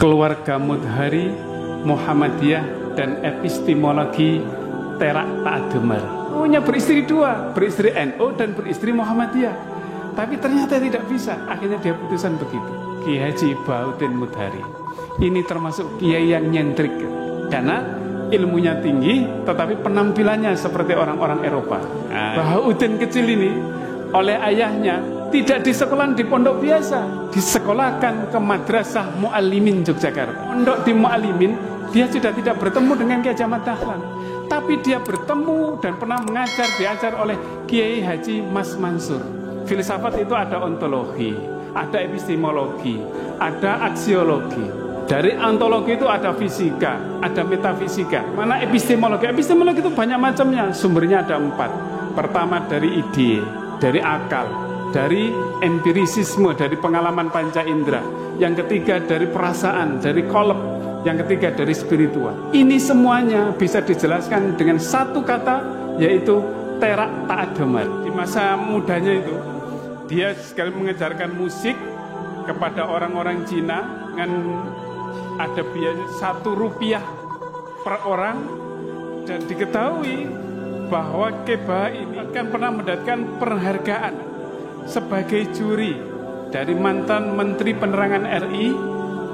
Keluarga Mudhari, Muhammadiyah, dan epistemologi Terak Ta'adumar. Punya beristri dua, beristri NU dan beristri Muhammadiyah. Tapi ternyata tidak bisa. Akhirnya dia putusan begitu. Kiai Haji Bahuddin Mudhari. Ini termasuk kiai yang nyentrik. Karena ilmunya tinggi, tetapi penampilannya seperti orang-orang Eropa. Bahuddin kecil ini oleh ayahnya tidak disekolahkan di pondok biasa, disekolahkan ke Madrasah Muallimin Yogyakarta. Pondok di Muallimin, dia sudah tidak bertemu dengan Kiai Ahmad Dahlan, tapi dia bertemu dan pernah mengajar, diajar oleh Kiai Haji Mas Mansur. Filsafat itu ada ontologi, ada epistemologi, ada aksiologi. Dari ontologi itu ada fisika, ada metafisika. Mana epistemologi? Epistemologi itu banyak macamnya, sumbernya ada 4. Pertama dari ide, dari akal, dari empirisisme, dari pengalaman panca indera. Yang ketiga dari perasaan, dari kolab. Yang ketiga dari spiritual. Ini semuanya bisa dijelaskan dengan satu kata, yaitu Terak Ta'adumar. Di masa mudanya itu, dia sekali mengejarkan musik kepada orang-orang Cina dengan ada biaya Rp1 per orang. Dan diketahui bahwa Keba ini akan pernah mendapatkan penghargaan sebagai juri dari mantan Menteri Penerangan RI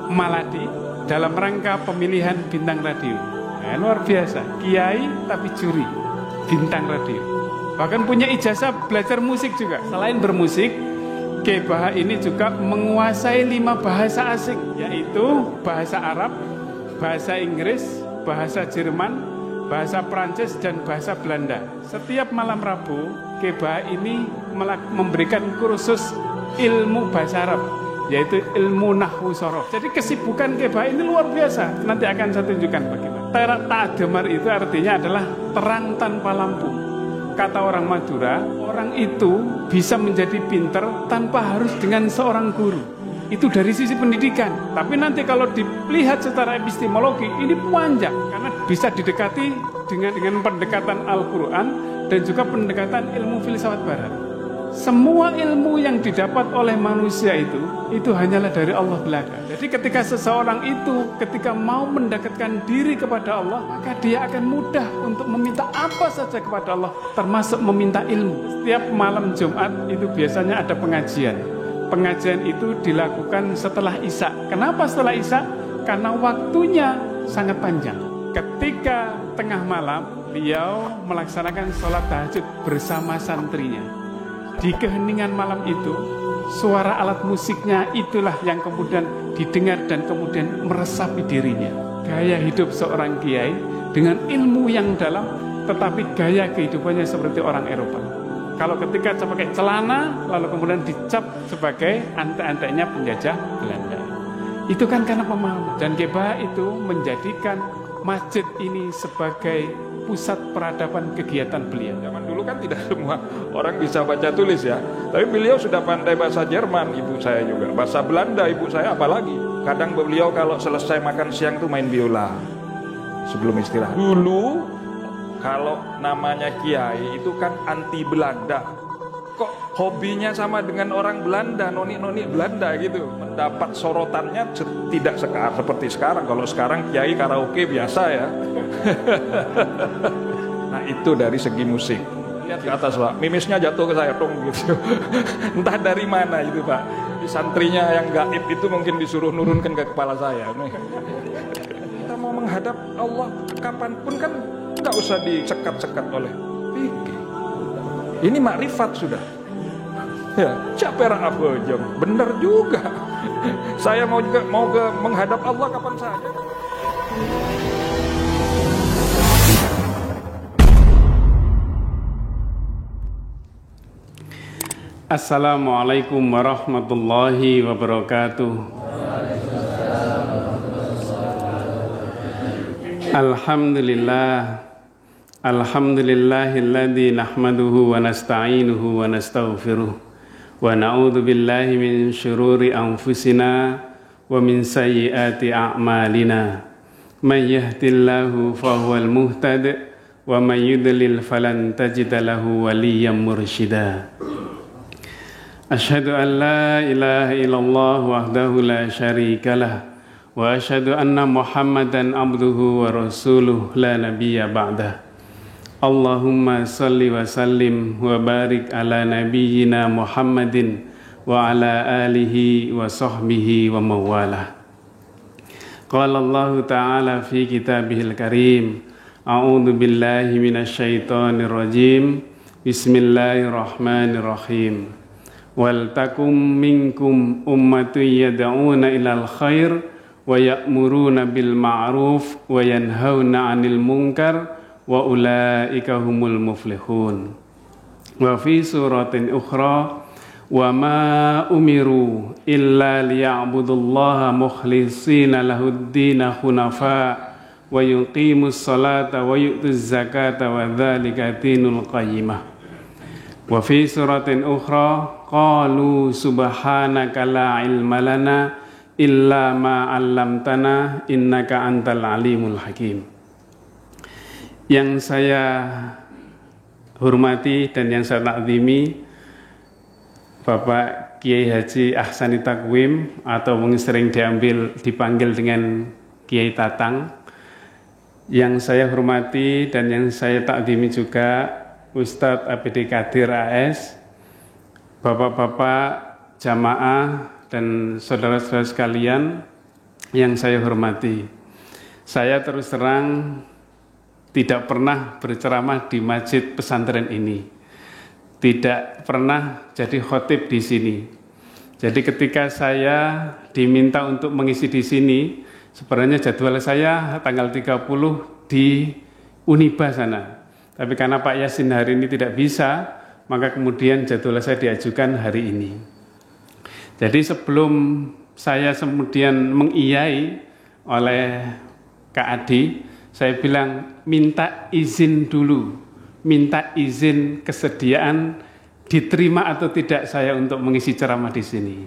Maladi dalam rangka pemilihan bintang radio. Luar biasa, kiai tapi juri bintang radio. Bahkan punya ijazah belajar musik juga. Selain bermusik, Kiai Baha ini juga menguasai 5 bahasa asing, yaitu bahasa Arab, bahasa Inggris, bahasa Jerman, bahasa Prancis, dan bahasa Belanda. Setiap malam Rabu, Kiai Baha ini memberikan kursus ilmu bahasa Arab, yaitu ilmu nahwu sorof. Jadi kesibukan Kiai Baha ini luar biasa. Nanti akan saya tunjukkan bagaimana. Terak Ta'adumar itu artinya adalah terang tanpa lampu. Kata orang Madura, orang itu bisa menjadi pinter tanpa harus dengan seorang guru. Itu dari sisi pendidikan. Tapi nanti kalau dilihat secara epistemologi, ini panjang. Karena bisa didekati dengan pendekatan Al-Quran dan juga pendekatan ilmu filsafat barat. Semua ilmu yang didapat oleh manusia itu hanyalah dari Allah belaka. Jadi ketika seseorang itu ketika mau mendekatkan diri kepada Allah, maka dia akan mudah untuk meminta apa saja kepada Allah, termasuk meminta ilmu. Setiap malam Jumat itu biasanya ada pengajian. Pengajian itu dilakukan setelah Isya. Kenapa setelah Isya? Karena waktunya sangat panjang. Ketika tengah malam, beliau melaksanakan sholat tahajud bersama santrinya. Di keheningan malam itu, suara alat musiknya itulah yang kemudian didengar dan kemudian meresapi dirinya. Gaya hidup seorang kiai dengan ilmu yang dalam, tetapi gaya kehidupannya seperti orang Eropa. Kalau ketika pakai celana, lalu kemudian dicap sebagai antek-anteknya penjajah Belanda. Itu kan karena pemahaman. Dan Kiai Baha itu menjadikan masjid ini sebagai pusat peradaban kegiatan beliau. Zaman dulu kan tidak semua orang bisa baca tulis ya. Tapi beliau sudah pandai bahasa Jerman, ibu saya juga. Bahasa Belanda, ibu saya apalagi. Kadang beliau kalau selesai makan siang tuh main biola sebelum istirahat. Dulu kalau namanya kiai itu kan anti Belanda. Kok hobinya sama dengan orang Belanda, noni-noni Belanda gitu. Mendapat sorotannya tidak seperti sekarang. Kalau sekarang kiai karaoke biasa ya. Nah itu dari segi musik. Lihat ke atas Pak, mimisnya jatuh ke saya dong gitu. Entah dari mana itu Pak. Di santrinya yang gaib itu mungkin disuruh nurunkan ke kepala saya. Kita mau menghadap Allah kapanpun kan nggak usah dicekat-cekat oleh fikih. Ini makrifat sudah. Ya, capera apa jam? Benar juga. Saya mau ke menghadap Allah kapan saja. Assalamualaikum warahmatullahi wabarakatuh. Alhamdulillah. Alhamdulillahilladzi nahmaduhu wa nasta'inuhu wa nastaghfiruh wa na'udzu billahi min syururi anfusina wa min sayyiati a'malina may yahdihillahu fahuwal muhtadi wa may yudlil falan tajida lahu waliyyan mursyida. Asyhadu an la ilaha illallah wahdahu la syarikalah wa asyhadu anna Muhammadan abduhu wa rasuluh la nabiyya ba'dah. Allahumma salli wa sallim wa barik ala nabiyyina Muhammadin wa ala alihi wa sahbihi wa mawalah. Qala Allah ta'ala fi kitabihil karim, a'udzu billahi minasyaitonir rajim, bismillahirrahmanirrahim. Wal takum minkum ummatun yad'una ilal khair wa ya'muruna bil ma'ruf wa yanhauna 'anil munkar wa ulaika humul muflihun. Wa fi suratin ukhra, wa ma umiru illa liya'budullaha mukhlishina lahud-dina hunafa wa yuqimus salata wa yu'tuz zakata wa dzalika dinul qayyimah. Wa fi suratin ukhra, qalu subhanaka la ilma lana illa ma 'allamtana innaka antal alimul hakim. Yang saya hormati dan yang saya takzimi Bapak Kiai Haji Ahsani Takwim, atau mungkin sering dipanggil dengan Kiai Tatang. Yang saya hormati dan yang saya takzimi juga Ustadz APD Kadir AS, Bapak-bapak jamaah dan saudara-saudara sekalian yang saya hormati. Saya terus terang tidak pernah berceramah di masjid pesantren ini, tidak pernah jadi khotib di sini. Jadi ketika saya diminta untuk mengisi di sini, sebenarnya jadwal saya tanggal 30 di Uniba sana. Tapi karena Pak Yasin hari ini tidak bisa, maka kemudian jadwal saya diajukan hari ini. Jadi sebelum saya kemudian mengiyai oleh Kak Adi, saya bilang minta izin dulu, minta izin kesediaan diterima atau tidak saya untuk mengisi ceramah di sini.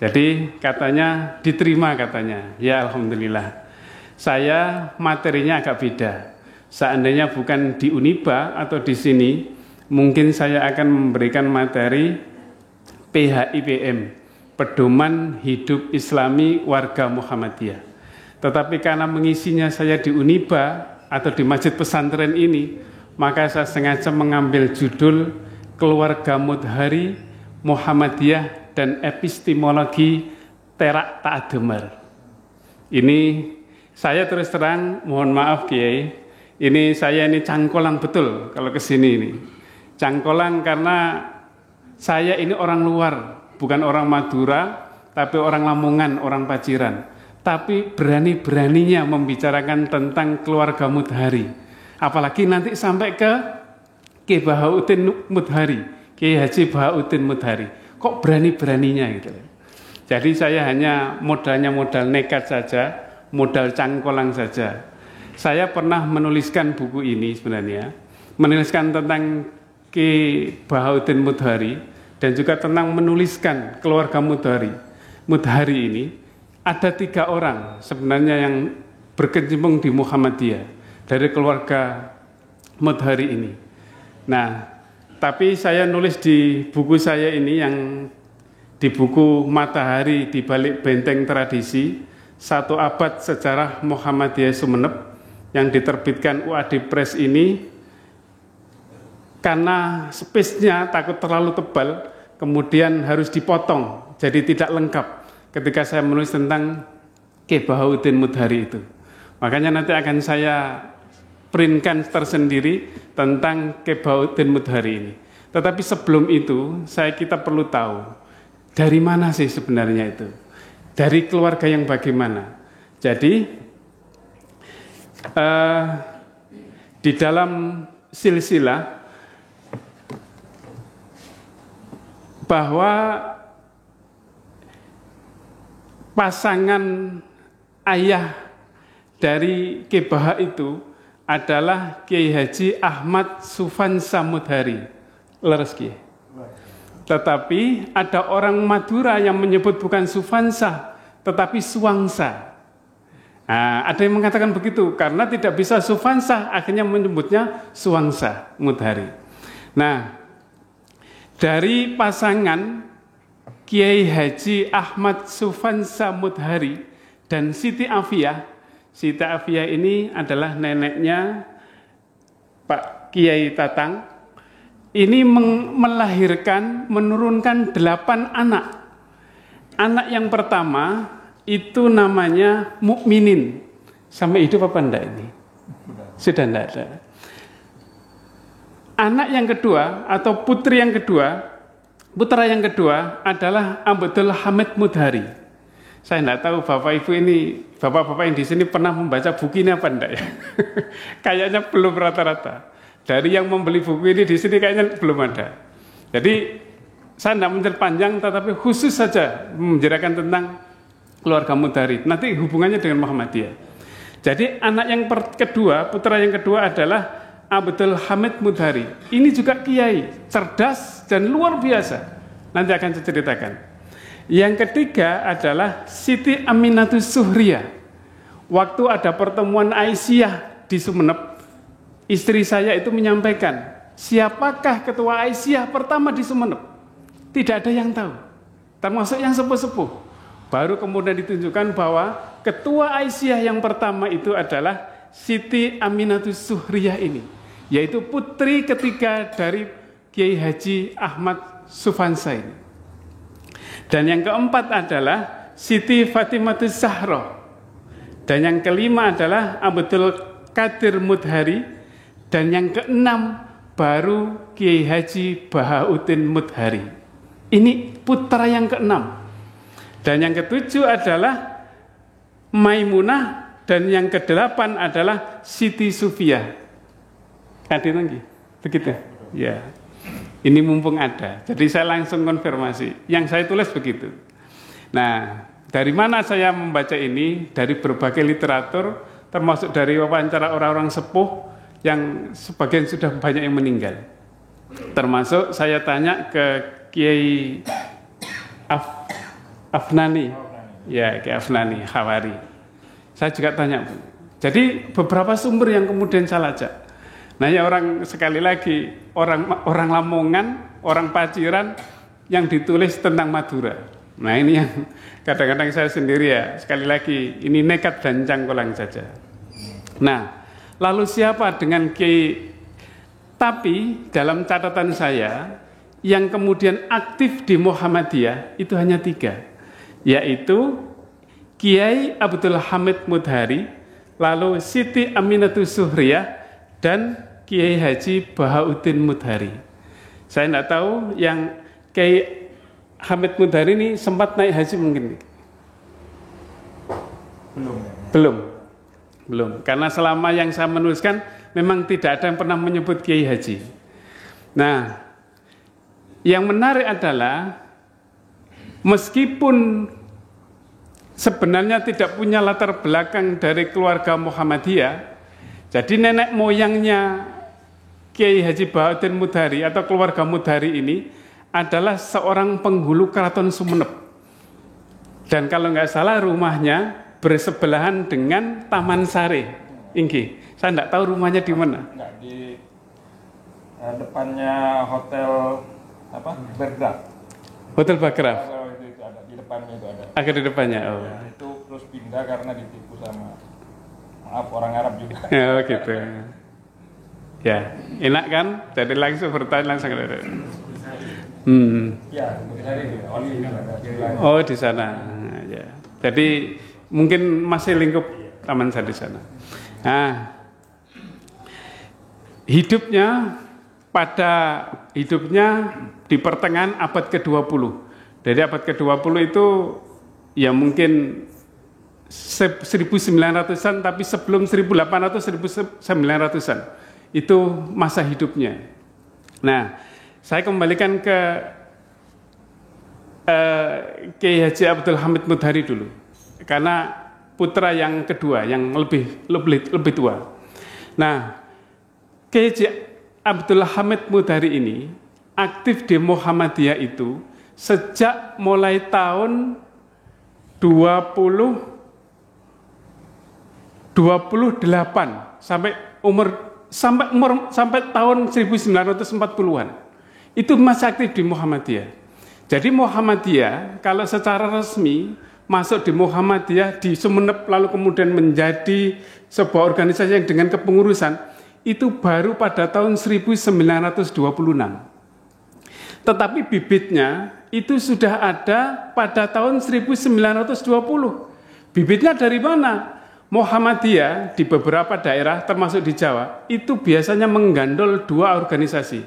Jadi katanya diterima katanya. Ya alhamdulillah. Saya materinya agak beda. Seandainya bukan di Uniba atau di sini, mungkin saya akan memberikan materi PHIPM, Pedoman Hidup Islami Warga Muhammadiyah. Tetapi karena mengisinya saya di Uniba atau di masjid pesantren ini, maka saya sengaja mengambil judul Keluarga Mudhari, Muhammadiyah dan Epistemologi Terak Ta'adumar. Ini saya terus terang, mohon maaf Kiai, ini saya ini cangkolang betul kalau kesini ini. Cangkolang karena saya ini orang luar, bukan orang Madura, tapi orang Lamongan, orang Paciran. Tapi berani-beraninya membicarakan tentang keluarga Mudhari. Apalagi nanti sampai ke Kiai Bahauddin Mudhari, Kiai Haji Bahauddin Mudhari. Kok berani-beraninya gitu. Jadi saya hanya modalnya modal nekat saja, modal cangkolang saja. Saya pernah menuliskan buku ini sebenarnya, menuliskan tentang Kiai Bahauddin Mudhari dan juga tentang menuliskan keluarga Mudhari. Mudhari ini ada 3 orang sebenarnya yang berkecimpung di Muhammadiyah dari keluarga Mudhari ini. Nah, tapi saya nulis di buku saya ini yang di buku Matahari di Balik Benteng Tradisi, 1 abad sejarah Muhammadiyah Sumeneb yang diterbitkan UAD Press ini, karena space-nya takut terlalu tebal, kemudian harus dipotong, jadi tidak lengkap ketika saya menulis tentang Kiai Bahauddin Mudhari itu. Makanya nanti akan saya printkan tersendiri tentang Kiai Bahauddin Mudhari ini. Tetapi sebelum itu, kita perlu tahu dari mana sih sebenarnya itu, dari keluarga yang bagaimana. Jadi di dalam silsilah bahwa pasangan ayah dari Kiai Baha itu adalah Kiai Haji Ahmad Sufansa Mudhari. Leres Kiai. Tetapi ada orang Madura yang menyebut bukan Sufansa, tetapi Suwangsa. Nah, ada yang mengatakan begitu karena tidak bisa Sufansah, akhirnya menyebutnya Suwangsah Mudhari. Nah, dari pasangan Kiai Haji Ahmad Sufansah Mudhari dan Siti Afiyah. Siti Afiyah ini adalah neneknya Pak Kiai Tatang. Ini melahirkan, menurunkan 8 anak. Anak yang pertama itu namanya Mukminin. Sampai hidup apa enggak ini? Sudah enggak ada. Anak yang kedua atau putra yang kedua adalah Abdul Hamid Mudhari. Saya enggak tahu Bapak Ibu ini, Bapak-bapak yang di sini pernah membaca buku ini apa enggak ya? Kayaknya belum rata-rata. Dari yang membeli buku ini di sini kayaknya belum ada. Jadi saya enggak memperpanjang, tetapi khusus saja membicarakan tentang keluarga Mudhari. Nanti hubungannya dengan Muhammadiyah. Jadi anak yang kedua, putra yang kedua adalah Abdul Hamid Mudhari. Ini juga kiai, cerdas dan luar biasa. Nanti akan saya ceritakan. Yang ketiga adalah Siti Aminatus Suhriyah. Waktu ada pertemuan Aisyah di Sumeneb, istri saya itu menyampaikan, siapakah ketua Aisyah pertama di Sumeneb? Tidak ada yang tahu, termasuk yang sepuh-sepuh. Baru kemudian ditunjukkan bahwa ketua Aisyah yang pertama itu adalah Siti Aminatus Suhriyah ini, yaitu putri ketiga dari Kiai Haji Ahmad Sufansah ini. Dan yang keempat adalah Siti Fatimatus Zahra. Dan yang kelima adalah Abdul Qadir Mudhari. Dan yang keenam baru Kiai Haji Bahauddin Mudhari. Ini putra yang keenam. Dan yang ketujuh adalah Maimunah, dan yang kedelapan adalah Siti Sufiyah. Hadir lagi, begitu? Ya. Ini mumpung ada, jadi saya langsung konfirmasi. Yang saya tulis begitu. Nah, dari mana saya membaca ini? Dari berbagai literatur, termasuk dari wawancara orang-orang sepuh yang sebagian sudah banyak yang meninggal. Termasuk saya tanya ke Kiai Afnani, ya Kiai Afnani Khawari. Saya juga tanya. Jadi beberapa sumber yang kemudian saya lacak. Nah ya orang sekali lagi orang Lamongan, orang Paciran yang ditulis tentang Madura. Nah ini yang kadang-kadang saya sendiri ya sekali lagi ini nekat dan cangkolang saja. Nah lalu siapa dengan Kiai? Tapi dalam catatan saya yang kemudian aktif di Muhammadiyah itu hanya 3. Yaitu Kiai Abdul Hamid Mudhari, lalu Siti Aminatus Suhriyah, dan Kiai Haji Bahauddin Mudhari. Saya tidak tahu yang Kiai Hamid Mudhari ini sempat naik haji mungkin? Belum. Karena selama yang saya menuliskan memang tidak ada yang pernah menyebut Kiai Haji. Nah, yang menarik adalah meskipun sebenarnya tidak punya latar belakang dari keluarga Muhammadiyah, jadi nenek moyangnya Kiai Haji Bahauddin Mudhari atau keluarga Mudhari ini adalah seorang penghulu keraton Sumeneb. Dan kalau nggak salah rumahnya bersebelahan dengan Taman Sari. Inggi, saya nggak tahu rumahnya di mana. Nggak, di depannya hotel apa? Bergraf. Hotel Bergraf. Itu ada di depannya itu ada. Agak di depannya. Oh. Ya, itu terus pindah karena ditipu sama orang Arab juga. Ya gitu. Ya, enak kan? Jadi langsung bertanya langsung. Ya, oh di sana. Ya. Jadi mungkin masih lingkup Taman Sari di sana. Nah, hidupnya di pertengahan abad ke-20. Dari abad ke-20 itu ya mungkin 1900-an, tapi sebelum 1800-1900-an itu masa hidupnya. Nah, saya kembalikan ke Kiai Haji Abdul Hamid Mudhari dulu, karena putra yang kedua yang lebih tua. Nah, Kiai Haji Abdul Hamid Mudhari ini aktif di Muhammadiyah itu sejak mulai tahun 20 sampai tahun 1940-an. Itu masih aktif di Muhammadiyah. Jadi Muhammadiyah kalau secara resmi masuk di Muhammadiyah di Sumeneb lalu kemudian menjadi sebuah organisasi yang dengan kepengurusan itu baru pada tahun 1926. Tetapi bibitnya itu sudah ada pada tahun 1920. Bibitnya dari mana? Muhammadiyah di beberapa daerah termasuk di Jawa itu biasanya menggandol dua organisasi.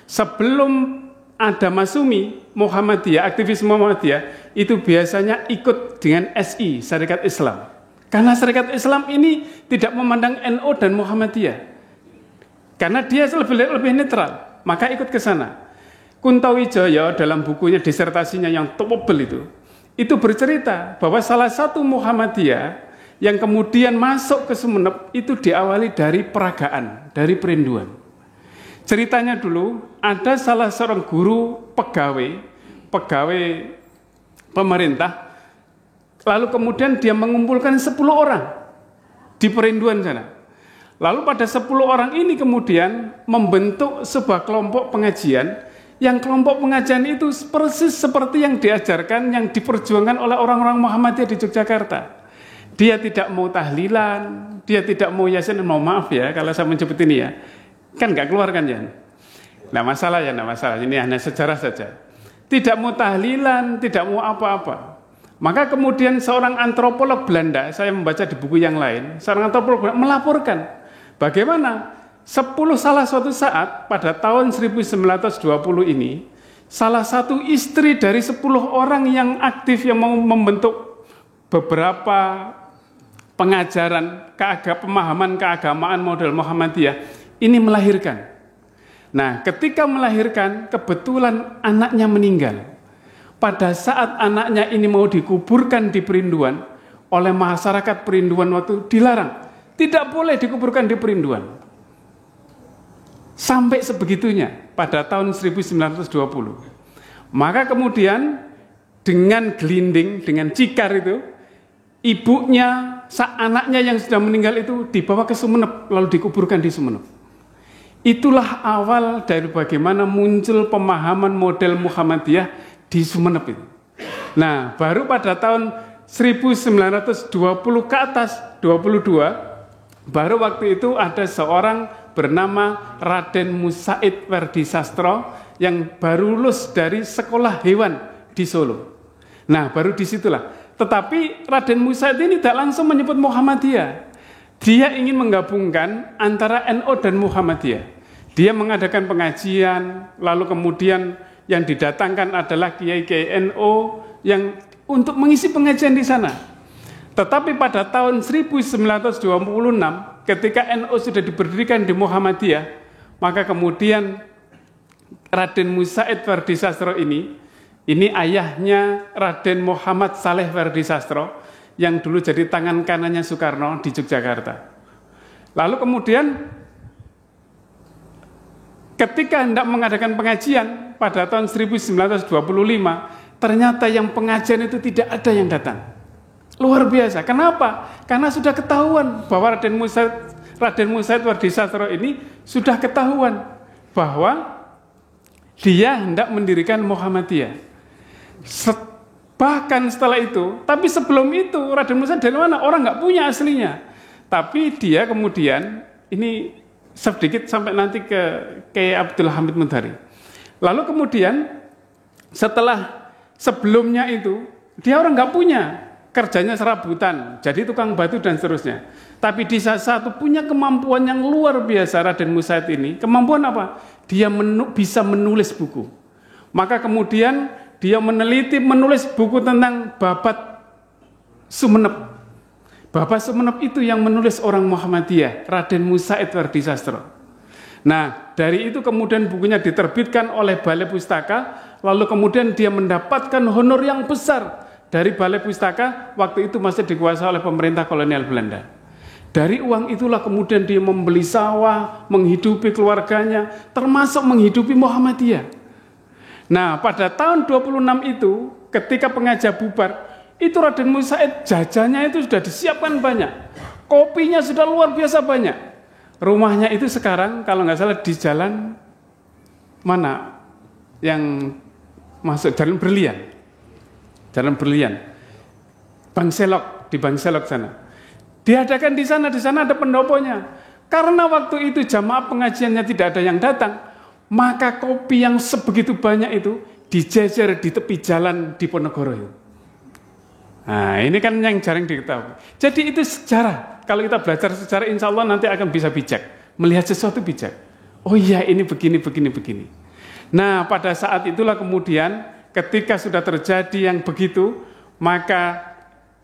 Sebelum ada Masumi, Muhammadiyah, aktivis Muhammadiyah itu biasanya ikut dengan SI, Syarikat Islam. Karena Syarikat Islam ini tidak memandang NU dan Muhammadiyah. Karena dia lebih netral, maka ikut ke sana. Kunto Wijaya dalam bukunya disertasinya yang tebal itu bercerita bahwa salah satu Muhammadiyah yang kemudian masuk ke Sumeneb itu diawali dari peragaan, dari perinduan. Ceritanya dulu ada salah seorang guru pegawai pemerintah, lalu kemudian dia mengumpulkan 10 orang di perinduan sana. Lalu pada 10 orang ini kemudian membentuk sebuah kelompok pengajian, yang kelompok pengajian itu persis seperti yang diajarkan, yang diperjuangkan oleh orang-orang Muhammadiyah di Yogyakarta. Dia tidak mau tahlilan, dia tidak mau yasin, mohon maaf ya kalau saya menyebut ini ya. Kan nggak keluar kan ya? Nggak masalah, ini hanya sejarah saja. Tidak mau tahlilan, tidak mau apa-apa. Maka kemudian seorang antropolog Belanda, saya membaca di buku yang lain, seorang antropolog Belanda melaporkan bagaimana salah suatu saat pada tahun 1920 ini, salah satu istri dari 10 orang yang aktif yang mau membentuk beberapa pengajaran pemahaman keagamaan model Muhammadiyah ini melahirkan. Nah, ketika melahirkan kebetulan anaknya meninggal. Pada saat anaknya ini mau dikuburkan di perinduan oleh masyarakat perinduan waktu dilarang, tidak boleh dikuburkan di perinduan. Sampai sebegitunya pada tahun 1920. Maka kemudian dengan gelinding, dengan cikar itu, ibunya, anaknya yang sudah meninggal itu dibawa ke Sumeneb, lalu dikuburkan di Sumeneb. Itulah awal dari bagaimana muncul pemahaman model Muhammadiyah di Sumeneb itu. Nah, baru pada tahun 1920 ke atas, 22, baru waktu itu ada seorang bernama Raden Musaid Werdisastro yang baru lulus dari sekolah hewan di Solo. Nah, baru disitulah. Tetapi Raden Musaid ini tidak langsung menyebut Muhammadiyah. Dia ingin menggabungkan antara NU dan Muhammadiyah. Dia mengadakan pengajian, lalu kemudian yang didatangkan adalah kiai-kiai NU yang untuk mengisi pengajian di sana. Tetapi pada tahun 1926, ketika NU sudah diberdirikan di Muhammadiyah, maka kemudian Raden Musaid Werdisastro ini ayahnya Raden Muhammad Saleh Werdisastro yang dulu jadi tangan kanannya Soekarno di Yogyakarta. Lalu kemudian ketika hendak mengadakan pengajian pada tahun 1925, ternyata yang pengajian itu tidak ada yang datang. Luar biasa. Kenapa? Karena sudah ketahuan bahwa Raden Musaid Werdisastro ini sudah ketahuan bahwa dia hendak mendirikan Muhammadiyah. Bahkan setelah itu, tapi sebelum itu Raden Musaid dari mana? Orang nggak punya aslinya. Tapi dia kemudian ini sedikit sampai nanti ke Kiai Abdul Hamid Mudhari. Lalu kemudian setelah sebelumnya itu dia orang nggak punya, kerjanya serabutan, jadi tukang batu dan seterusnya. Tapi di saat satu punya kemampuan yang luar biasa Raden Musaid ini. Kemampuan apa? Dia bisa menulis buku. Maka kemudian dia meneliti menulis buku tentang Babat Sumeneb. Babat Sumeneb itu yang menulis orang Muhammadiyah, Raden Musaid Werdisastro. Nah, dari itu kemudian bukunya diterbitkan oleh Balai Pustaka, lalu kemudian dia mendapatkan honor yang besar dari Balai Pustaka, waktu itu masih dikuasai oleh pemerintah kolonial Belanda. Dari uang itulah kemudian dia membeli sawah, menghidupi keluarganya, termasuk menghidupi Muhammadiyah. Nah, pada tahun 26 itu, ketika pengajian bubar, itu Raden Musaid jajannya itu sudah disiapkan banyak. Kopinya sudah luar biasa banyak. Rumahnya itu sekarang kalau nggak salah di jalan mana yang masuk Jalan Berlian. Jalan Berlian. Bangselok, di Bangselok sana. Diadakan di sana ada pendoponya. Karena waktu itu jamaah pengajiannya tidak ada yang datang, maka kopi yang sebegitu banyak itu dijejer di tepi jalan di Ponorogo itu. Nah, ini kan yang jarang diketahui. Jadi itu sejarah. Kalau kita belajar sejarah, insya Allah nanti akan bisa bijak. Melihat sesuatu bijak. Oh iya, ini begini. Nah, pada saat itulah kemudian ketika sudah terjadi yang begitu, maka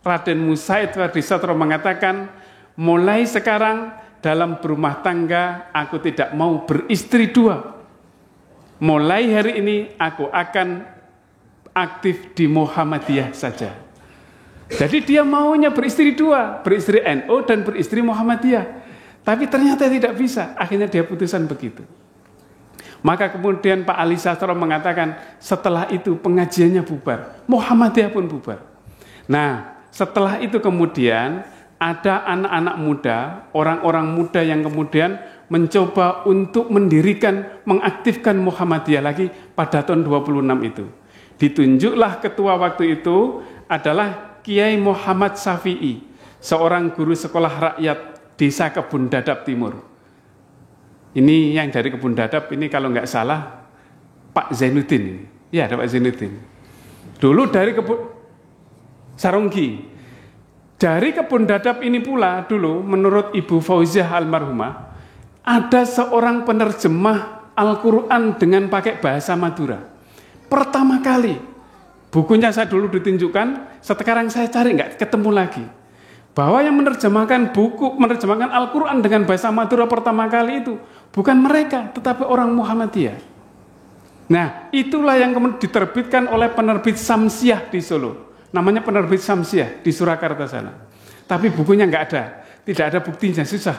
Raden Musaid Wadisatro mengatakan, mulai sekarang dalam berumah tangga aku tidak mau beristri dua. Mulai hari ini aku akan aktif di Muhammadiyah saja. Jadi dia maunya beristri dua, beristri NU dan beristri Muhammadiyah. Tapi ternyata tidak bisa, akhirnya dia putusan begitu. Maka kemudian Pak Ali Sastro mengatakan setelah itu pengajiannya bubar, Muhammadiyah pun bubar. Nah, setelah itu kemudian ada anak-anak muda, orang-orang muda yang kemudian mencoba untuk mendirikan, mengaktifkan Muhammadiyah lagi pada tahun 26 itu. Ditunjuklah ketua waktu itu adalah Kiai Muhammad Syafi'i, seorang guru sekolah rakyat desa Kebun Dadap Timur. Ini yang dari Kebun Dadap ini kalau nggak salah Pak Zainuddin. Ya, ada Pak Zainuddin. Dulu dari Kebun Saronggi. Dari Kebun Dadap ini pula dulu menurut Ibu Fauziah almarhumah ada seorang penerjemah Al-Quran dengan pakai bahasa Madura. Pertama kali bukunya saya dulu ditunjukkan, sekarang saya cari nggak ketemu lagi. Bahwa yang menerjemahkan menerjemahkan Al-Quran dengan bahasa Madura pertama kali itu bukan mereka, tetapi orang Muhammadiyah. Nah, itulah yang kemudian diterbitkan oleh penerbit Samsiah di Solo. Namanya penerbit Samsiah di Surakarta sana. Tapi bukunya nggak ada, tidak ada buktinya, susah.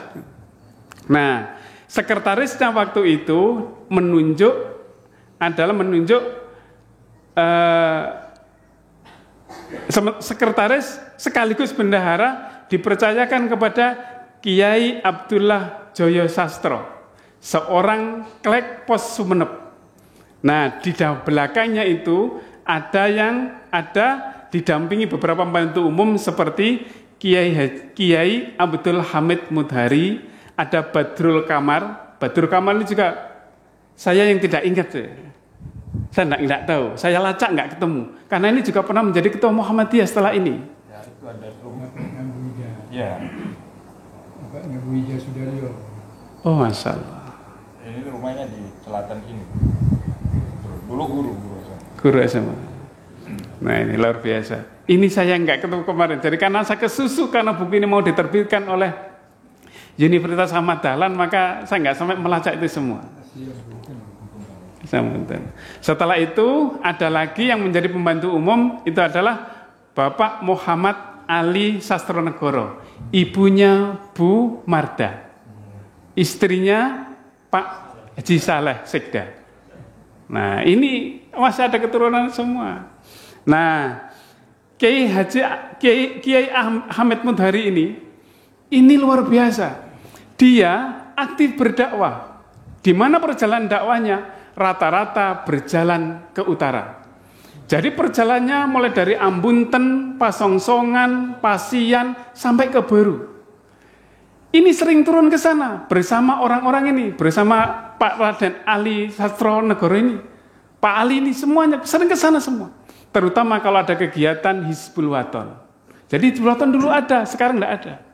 Nah, sekretarisnya waktu itu menunjuk sekretaris sekaligus bendahara dipercayakan kepada Kiai Abdullah Joyo Sastro, seorang klek pos Sumeneb. Nah, di belakangnya itu ada didampingi beberapa pembantu umum seperti Kiai Abdul Hamid Mudhari, ada Badrul Kamar. Badrul Kamar ini juga saya yang tidak ingat. Saya tidak tahu, saya lacak nggak ketemu. Karena ini juga pernah menjadi ketua Muhammadiyah setelah ini. Ya, itu ada rumah. Ya. Bapaknya Bu Ija Sudaryo. Oh, Masya Allah. Ini rumahnya di selatan ini. Dulu guru SMA. Nah, ini luar biasa. Ini saya nggak ketemu kemarin. Jadi karena saya kesusu karena buku ini mau diterbitkan oleh Universitas Ahmad Dahlan, maka saya nggak sampai melacak itu semua. Setelah itu ada lagi yang menjadi pembantu umum, itu adalah Bapak Muhammad Ali Sastronegoro, ibunya Bu Marda, istrinya Pak Haji Saleh Sekda. Nah, ini masih ada keturunan semua. Nah, Kiai Hamid Mudhari ini luar biasa. Dia aktif berdakwah. Di mana perjalanan dakwahnya? Rata-rata berjalan ke utara. Jadi perjalanannya mulai dari Ambunten, Pasongsongan, Pasian sampai ke Beru. Ini sering turun ke sana bersama orang-orang ini, bersama Pak Raden Ali Sastronegoro ini. Pak Ali ini semuanya sering ke sana semua. Terutama kalau ada kegiatan Hizbul Waton. Jadi Hizbul Waton dulu ada, sekarang tidak ada.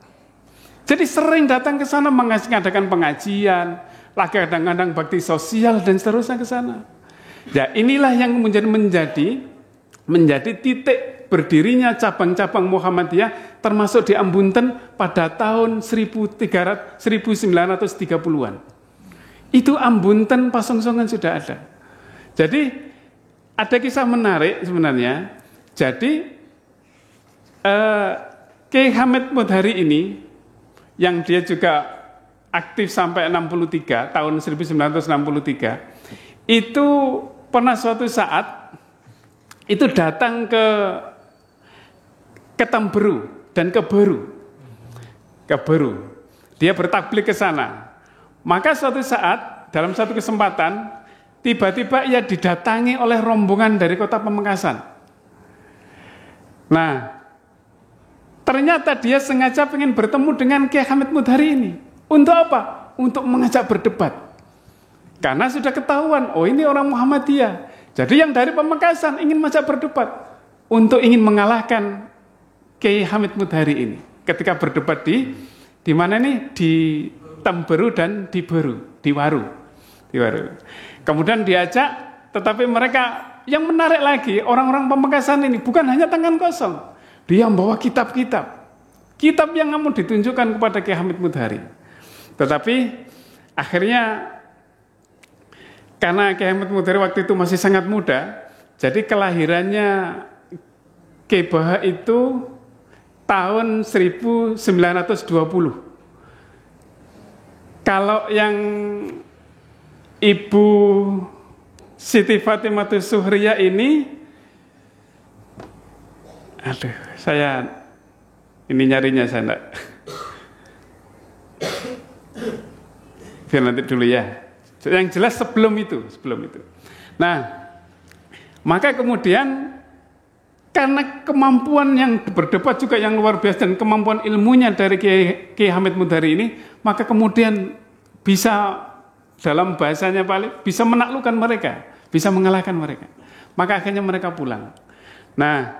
Jadi sering datang ke sana mengadakan pengajian, lagi kadang-kadang bakti sosial dan seterusnya ke sana. Ya, inilah yang menjadi titik berdirinya cabang-cabang Muhammadiyah termasuk di Ambunten pada tahun 1930-an. Itu Ambunten Pasongsongan sudah ada. Jadi ada kisah menarik sebenarnya. Jadi Kiai Hamid Mudhari ini yang dia juga aktif sampai 63, tahun 1963, itu pernah suatu saat itu datang ke Tamberu dan ke Beru. ke Beru. Dia bertablik ke sana. Maka suatu saat, dalam satu kesempatan, tiba-tiba ia didatangi oleh rombongan dari kota Pamekasan. Nah, ternyata dia sengaja ingin bertemu dengan Kiai Hamid Mudhari ini. Untuk apa? Untuk mengajak berdebat. Karena sudah ketahuan, oh ini orang Muhammadiyah. Jadi yang dari Pamekasan ingin mengajak berdebat. Untuk ingin mengalahkan Kiai Hamid Mudhari ini. Ketika berdebat di mana nih? Di Temberu dan di Beru, di Waru. Kemudian diajak, tetapi mereka yang menarik lagi, orang-orang Pamekasan ini bukan hanya tangan kosong. Dia membawa kitab-kitab. Kitab yang namun ditunjukkan kepada Kiai Hamid Mudhari. Tetapi akhirnya karena Kiai Hamid Mudhari waktu itu masih sangat muda, jadi kelahirannya Kiai Baha itu tahun 1920. Kalau yang Ibu Siti Fatimah Suhriyah ini, aduh, saya ini nyarinya saya enggak. Biar nanti dulu ya. Yang jelas sebelum itu. Nah, maka kemudian karena kemampuan yang berdebat juga yang luar biasa dan kemampuan ilmunya dari Kiai Hamid Mudhari ini, maka kemudian bisa dalam bahasanya paling bisa menaklukkan mereka, bisa mengalahkan mereka. Maka akhirnya mereka pulang. Nah,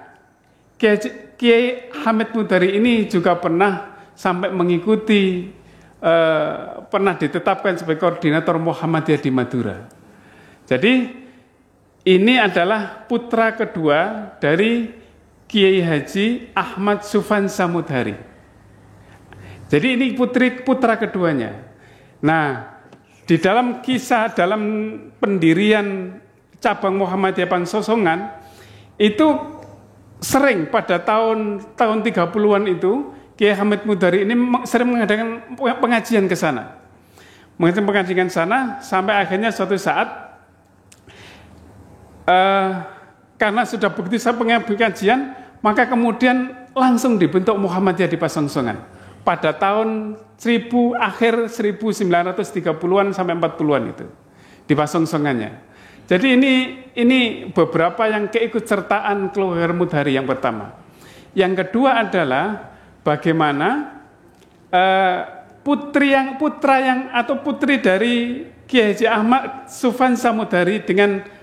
Kiai Hamid Mudhari ini juga pernah sampai mengikuti, pernah ditetapkan sebagai koordinator Muhammadiyah di Madura. Jadi ini adalah putra kedua dari Kiai Haji Ahmad Sufansa Mudhari. Jadi ini putra keduanya. Nah, di dalam kisah, dalam pendirian cabang Muhammadiyah Pangsosongan, itu sering pada tahun 30-an itu, Kiai Hamid Mudhari ini sering mengadakan pengajian ke sana. Mengadakan pengajian ke sana, sampai akhirnya suatu saat, karena sudah begitu pengajian, maka kemudian langsung dibentuk Muhammadiyah di Pasongsongan pada tahun akhir 1930-an sampai 40-an itu di Pasongsongannya. Jadi ini beberapa yang keikutsertaan keluarga Mudhari yang pertama. Yang kedua adalah bagaimana putri dari Kiai Haji Ahmad Sufansa Mudhari dengan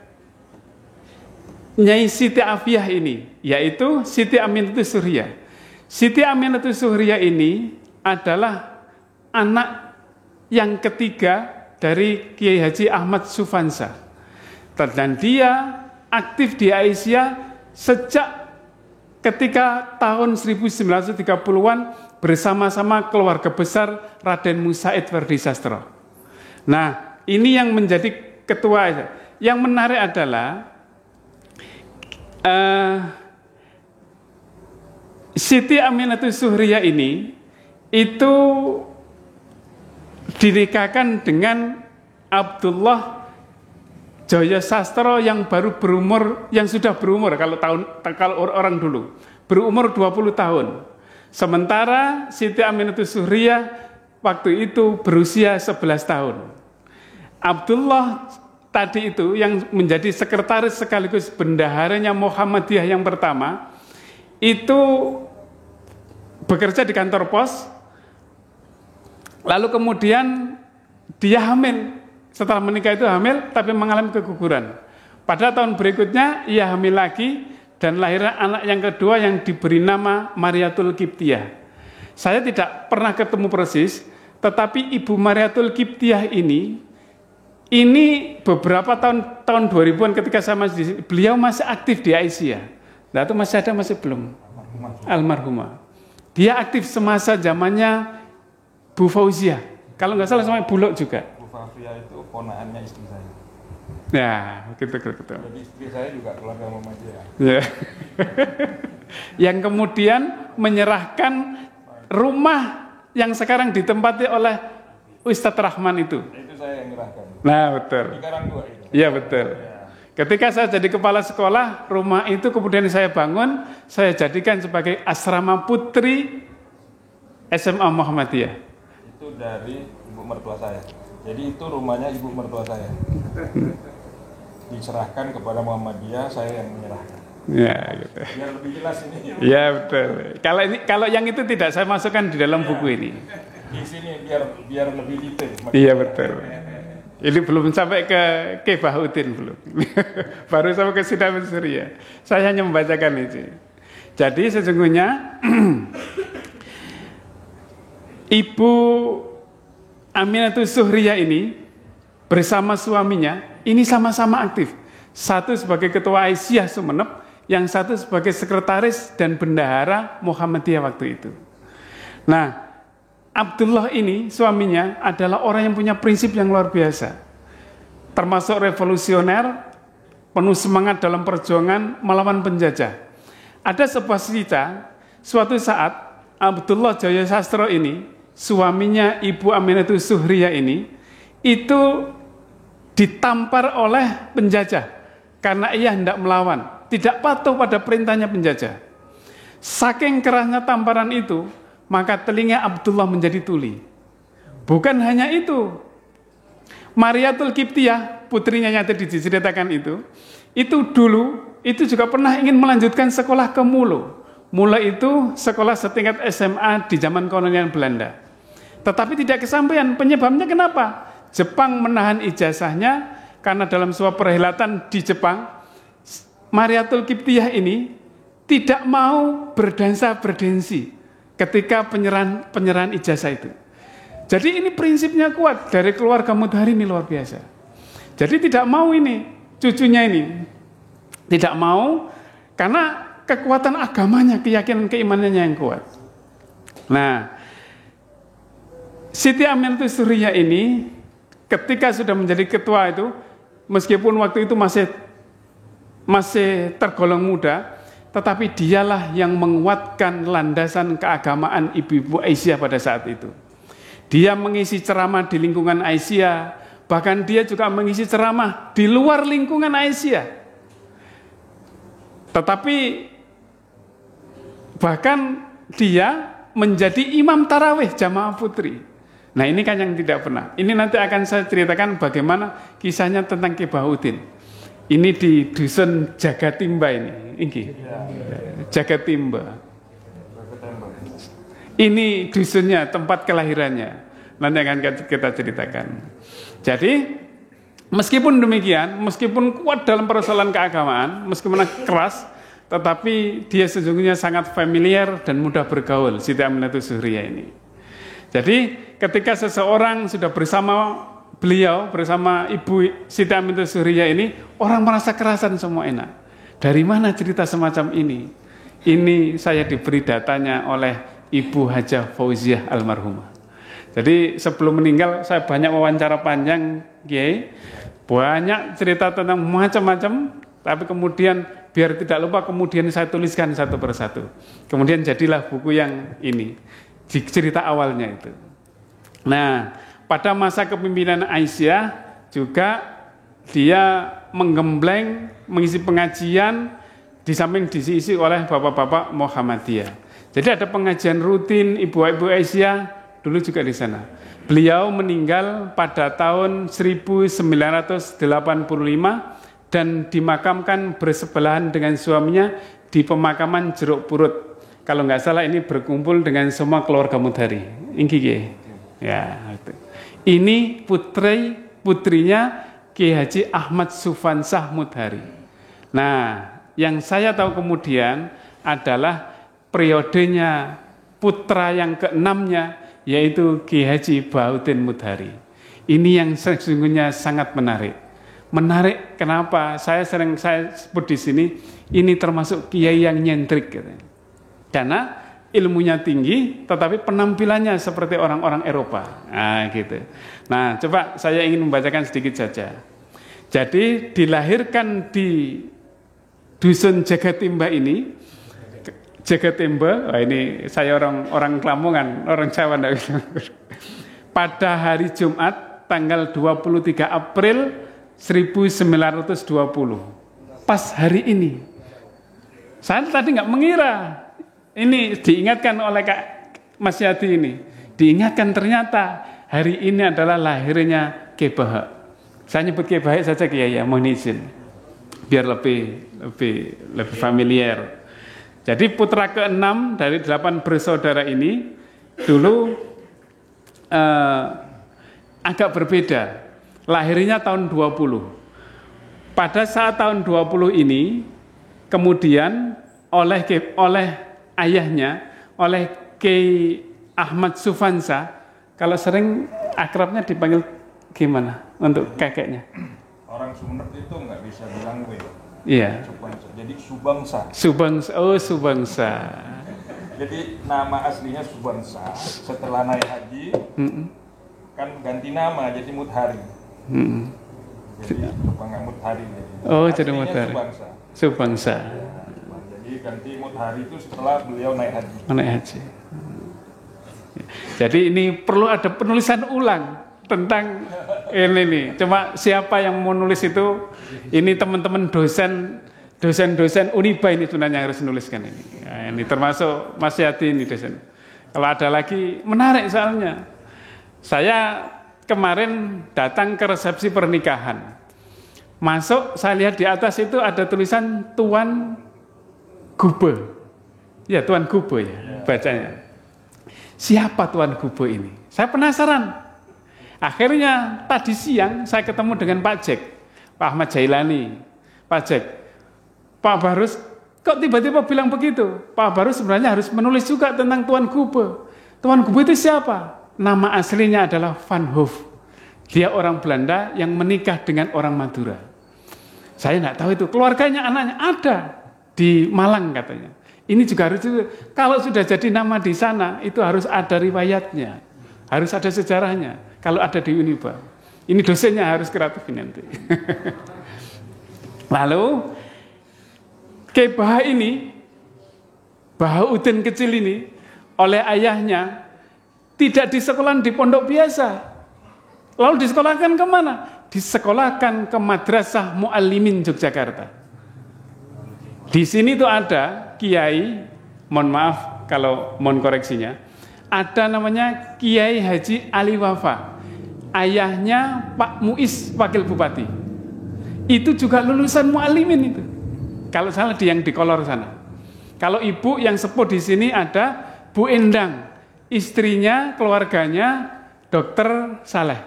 Nyai Siti Afiyah ini, yaitu Siti Aminatus Suhriyah. Siti Aminatus Suhriyah ini adalah anak yang ketiga dari Kiai Haji Ahmad Sufansa. Dan dia aktif di Aisyah sejak ketika tahun 1930-an bersama-sama keluarga besar Raden Musaid Werdisastro. Nah, ini yang menjadi ketua. Yang menarik adalah Siti Aminatus Suhriyah ini itu dinikahkan dengan Abdullah Jaya Sastro yang baru berumur, yang sudah berumur kalau orang dulu berumur 20 tahun. Sementara Siti Aminatus Suhriyah waktu itu berusia 11 tahun. Abdullah tadi itu yang menjadi sekretaris sekaligus bendaharanya Muhammadiyah yang pertama itu bekerja di kantor pos, lalu kemudian dia hamil. Setelah menikah itu hamil tapi mengalami keguguran. Pada tahun berikutnya ia hamil lagi dan lahirnya anak yang kedua yang diberi nama Mariatul Qibtiyah. Saya tidak pernah ketemu persis, tetapi Ibu Mariatul Qibtiyah ini beberapa tahun 2000-an ketika saya masih beliau masih aktif di Aisyah. Nah itu masih ada, masih belum? Almarhumah. Dia aktif semasa zamannya Bu Fauziah. Kalau nggak salah sama Bulog juga. Bu Fauziah itu ponakannya istri saya. Ya, gitu. Jadi istri saya juga keluarga Muhammadiyah. Ya. Yang kemudian menyerahkan rumah yang sekarang ditempati oleh Ustadz Rahman itu. Itu saya yang menyerahkan. Nah, betul. Di Karangdua itu. Iya, betul. Ya. Ketika saya jadi kepala sekolah, rumah itu kemudian saya bangun, saya jadikan sebagai asrama putri SMA Muhammadiyah? Itu dari ibu mertua saya. Jadi itu rumahnya ibu mertua saya. Diserahkan kepada Muhammadiyah, saya yang menyerahkan. Ya, gitu. Biar lebih jelas ini. Ya betul. Kalau yang itu tidak saya masukkan di dalam buku ini. Di sini biar lebih detail. Iya betul. Ini belum sampai ke Bahuddin belum. Baru sampai ke Sidamin Surya. Saya hanya membacakan itu. Jadi sesungguhnya Ibu Aminatus Suhriyah ini bersama suaminya ini sama-sama aktif. Satu sebagai ketua Aisyah Sumeneb, yang satu sebagai sekretaris dan bendahara Muhammadiyah waktu itu. Nah, Abdullah ini suaminya adalah orang yang punya prinsip yang luar biasa. Termasuk revolusioner, penuh semangat dalam perjuangan melawan penjajah. Ada sebuah cerita, suatu saat Abdullah Jaya Sastro ini, suaminya Ibu Aminatus Suhriyah ini, itu ditampar oleh penjajah karena ia hendak melawan, tidak patuh pada perintahnya penjajah. Saking kerasnya tamparan itu, maka telinga Abdullah menjadi tuli. Bukan hanya itu, Mariatul Qibtiyah, putrinya yang tadi diceritakan itu dulu itu juga pernah ingin melanjutkan sekolah ke Mulo. Mulo itu sekolah setingkat SMA di zaman kolonial Belanda. Tetapi tidak kesampaian. Penyebabnya kenapa? Jepang menahan ijazahnya karena dalam sebuah perhelatan di Jepang, Mariatul Qibtiyah ini tidak mau berdansa berdensi ketika penyerahan ijazah itu. Jadi ini prinsipnya kuat dari keluarga Mudhari ini luar biasa. Jadi tidak mau ini cucunya ini tidak mau karena kekuatan agamanya, keyakinan keimanannya yang kuat. Nah, Siti Aminatus Suhriyah ini ketika sudah menjadi ketua itu, meskipun waktu itu masih tergolong muda, tetapi dialah yang menguatkan landasan keagamaan ibu-ibu Aisyah pada saat itu. Dia mengisi ceramah di lingkungan Aisyah, bahkan dia juga mengisi ceramah di luar lingkungan Aisyah. Tetapi bahkan dia menjadi imam tarawih jamaah putri. Nah ini kan yang tidak pernah. Ini nanti akan saya ceritakan bagaimana kisahnya tentang Ki Bahuddin. Ini di dusun Jagatimba ini. Jagatimba. Ini dusunnya, tempat kelahirannya. Nanti akan kita ceritakan. Jadi meskipun demikian, meskipun kuat dalam persoalan keagamaan, meskipun keras, tetapi dia sesungguhnya sangat familiar dan mudah bergaul, Siti Aminatus Suhriyah ini. Jadi ketika seseorang sudah bersama beliau, bersama Ibu Siti Aminatus Suhriyah ini, orang merasa kerasan semua enak. Dari mana cerita semacam ini? Ini saya diberi datanya oleh Ibu Hajah Fauziah almarhumah. Jadi sebelum meninggal saya banyak wawancara panjang, Kiai, banyak cerita tentang macam-macam, tapi kemudian biar tidak lupa kemudian saya tuliskan satu persatu. Kemudian jadilah buku yang ini, cerita awalnya itu. Nah, pada masa kepemimpinan Aisyah juga dia menggembleng, mengisi pengajian di samping diisi oleh bapak-bapak Muhammadiyah. Jadi ada pengajian rutin ibu-ibu Aisyah dulu juga di sana. Beliau meninggal pada tahun 1985 dan dimakamkan bersebelahan dengan suaminya di pemakaman Jeruk Purut. Kalau nggak salah ini berkumpul dengan semua keluarga Mudhari. Ya, ini putrinya Ki Haji Ahmad Sufansah Mudhari. Nah, yang saya tahu kemudian adalah periodenya putra yang keenamnya, yaitu Ki Haji Bahuddin Mudhari. Ini yang sesungguhnya sangat menarik. Menarik kenapa? Saya sebut di sini, ini termasuk kiai yang nyentrik. Karena ilmunya tinggi, tetapi penampilannya seperti orang-orang Eropa. Nah, gitu. Nah, coba saya ingin membacakan sedikit saja. Jadi dilahirkan di dusun Jagatimba ini, Jagatimba, ini saya orang Lamongan, orang Jawa. Pada hari Jumat, tanggal 23 April 1920, pas hari ini. Saya tadi nggak mengira. Ini diingatkan oleh Mas Yadi ini. Diingatkan ternyata hari ini adalah lahirnya Kiai Baha. Saya nyebut Kiai Baha saja Kiai, ya, mohon izin. Biar lebih familiar. Jadi putra ke-6 dari 8 bersaudara ini dulu agak berbeda. Lahirnya tahun 20. Pada saat tahun 20 ini kemudian oleh ayahnya, oleh Kiai Ahmad Sufansa, kalau sering akrabnya dipanggil gimana untuk kakeknya? Orang Sumenep itu nggak bisa bilang gue. Iya. Jadi Subangsa. Subangsa. Jadi nama aslinya Subangsa. Setelah naik haji, kan ganti nama jadi Mudhari. Jadi nggak Mudhari. Jadi Mudhari. Subangsa. Jadi ganti Mudhari itu setelah beliau naik haji. Jadi ini perlu ada penulisan ulang tentang ini nih. Cuma siapa yang mau nulis itu, ini teman-teman dosen Uniba ini sebenarnya harus nuliskan ini. Nah, ini termasuk Mas Yadi ini dosen. Kalau ada lagi menarik soalnya. Saya kemarin datang ke resepsi pernikahan. Masuk, saya lihat di atas itu ada tulisan Tuan Gube. Ya, Tuan Gube ya bacanya. Siapa Tuan Gube ini? Saya penasaran. Akhirnya tadi siang saya ketemu dengan Pak Jack, Pak Ahmad Jailani. Pak Jack, Pak Barus kok tiba-tiba bilang begitu? Pak Barus sebenarnya harus menulis juga tentang Tuan Gube. Tuan Gube itu siapa? Nama aslinya adalah Van Hoof. Dia orang Belanda yang menikah dengan orang Madura. Saya nggak tahu itu. Keluarganya, anaknya ada di Malang katanya. Ini juga harus, kalau sudah jadi nama di sana, itu harus ada riwayatnya. Harus ada sejarahnya. Kalau ada di Uniba. Ini dosennya harus kreatif nanti. Lalu, Kiai Baha ini, Bahauddin kecil ini, oleh ayahnya, tidak disekolahkan di pondok biasa. Lalu disekolahkan kemana? Disekolahkan ke Madrasah Muallimin Yogyakarta. Di sini tuh ada Kiai, mohon maaf kalau mohon koreksinya, ada namanya Kiai Haji Ali Wafa, ayahnya Pak Muiz Wakil Bupati. Itu juga lulusan Muallimin itu. Kalau salah yang di kolor sana. Kalau ibu yang sepuh di sini ada Bu Endang, istrinya, keluarganya Dokter Saleh.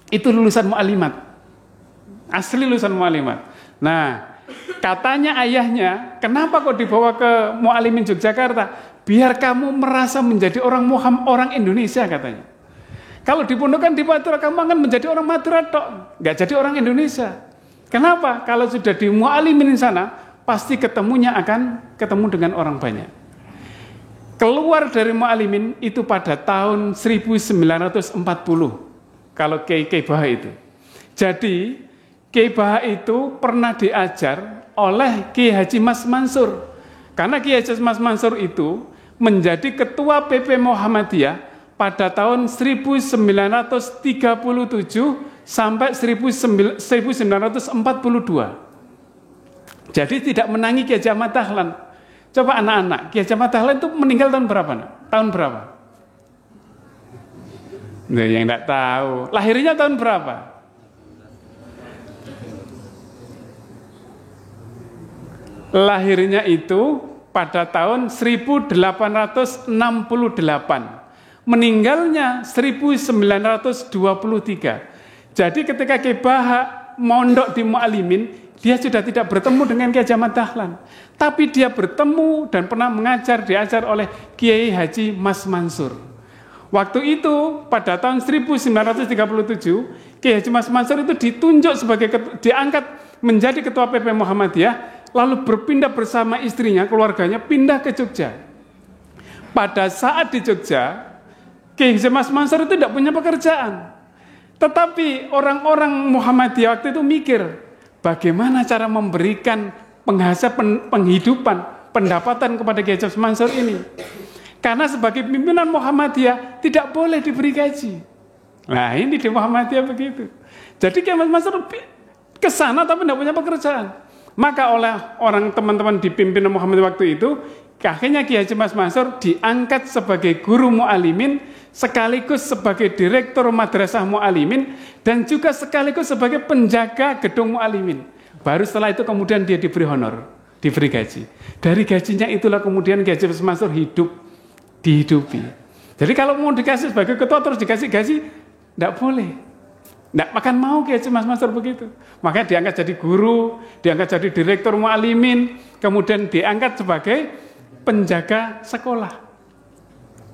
Itu lulusan Muallimat. Asli lulusan Muallimat. Nah, katanya ayahnya, kenapa kok dibawa ke Muallimin Yogyakarta? Biar kamu merasa menjadi orang Indonesia katanya. Kalau dipondokkan di Madura, kamu akan menjadi orang Madura tok, nggak jadi orang Indonesia. Kenapa? Kalau sudah di Muallimin sana, pasti ketemunya akan ketemu dengan orang banyak. Keluar dari Muallimin itu pada tahun 1940. Kalau Kiai Baha itu. Jadi Kiai Baha itu pernah diajar oleh Kiai Haji Mas Mansur. Karena Kiai Haji Mas Mansur itu menjadi ketua PP Muhammadiyah pada tahun 1937 sampai 1942. Jadi tidak menangi Kiai Haji Ahmad Dahlan. Coba anak-anak, Kiai Haji Ahmad Dahlan itu meninggal tahun berapa? Tahun berapa? Nah, yang tidak tahu. Lahirnya tahun berapa? Lahirnya itu pada tahun 1868. Meninggalnya 1923. Jadi ketika Kiai Baha mondok di Muallimin, dia sudah tidak bertemu dengan Kiai Haji Ahmad Dahlan. Tapi dia bertemu dan pernah diajar oleh Kiai Haji Mas Mansur. Waktu itu pada tahun 1937, Kiai Haji Mas Mansur itu ditunjuk diangkat menjadi ketua PP Muhammadiyah. Lalu berpindah bersama istrinya, keluarganya pindah ke Jogja. Pada saat di Jogja, Kiai Haji Mas Mansur itu tidak punya pekerjaan. Tetapi orang-orang Muhammadiyah waktu itu mikir, bagaimana cara memberikan penghidupan, pendapatan kepada Kiai Haji Mas Mansur ini. Karena sebagai pimpinan Muhammadiyah tidak boleh diberi gaji. Nah ini di Muhammadiyah begitu. Jadi Kiai Haji Mas Mansur ke sana tapi tidak punya pekerjaan. Maka oleh orang teman-teman di pimpinan Muhammadiyah waktu itu, Akhirnya Kiai Haji Mas Mansur diangkat sebagai guru mu'alimin, sekaligus sebagai direktur madrasah mu'alimin, dan juga sekaligus sebagai penjaga gedung mu'alimin. Baru setelah itu kemudian dia diberi honor, diberi gaji. Dari gajinya itulah kemudian Kiai Haji Mas Mansur dihidupi. Jadi kalau mau dikasih sebagai ketua terus dikasih gaji, tidak boleh. Tidak makan mau Kiai Haji Mas Mansur begitu. Makanya diangkat jadi guru, diangkat jadi direktur mu'alimin, kemudian diangkat sebagai penjaga sekolah.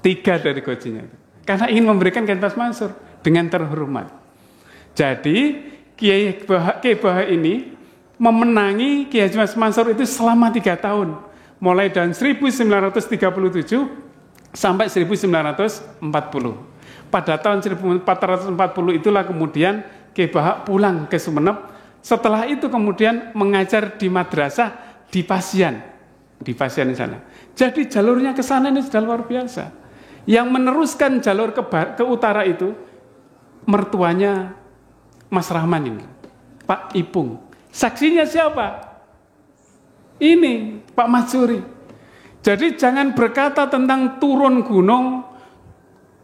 3 dari gajinya itu. Karena ingin memberikan Kiai Mas Mansur dengan terhormat. Jadi Kiai Bahak ini memenangi Kiai Haji Mas Mansur itu selama 3 tahun. Mulai dari 1937 sampai 1940. Pada tahun 1440 itulah kemudian Kiai Bahak pulang ke Sumeneb. Setelah itu kemudian mengajar di madrasah di Pasian. Di Pasian di sana. Jadi jalurnya ke sana ini sudah luar biasa. Yang meneruskan jalur ke utara itu mertuanya Mas Rahman ini, Pak Ipung. Saksinya siapa? Ini Pak Matsuri. Jadi jangan berkata tentang turun gunung,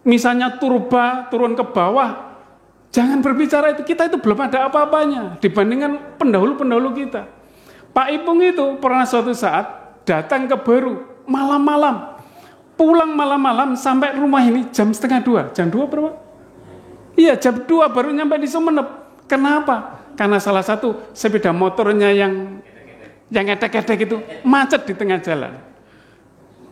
misalnya turba, turun ke bawah. Jangan berbicara itu. Kita itu belum ada apa-apanya dibandingkan pendahulu-pendahulu kita. Pak Ipung itu pernah suatu saat datang ke Baru malam-malam, pulang malam-malam sampai rumah ini jam 1:30. Jam 2 berapa? Iya, jam 2 baru nyampe di Sumeneb. Kenapa? Karena salah satu sepeda motornya yang etek-etek itu macet di tengah jalan.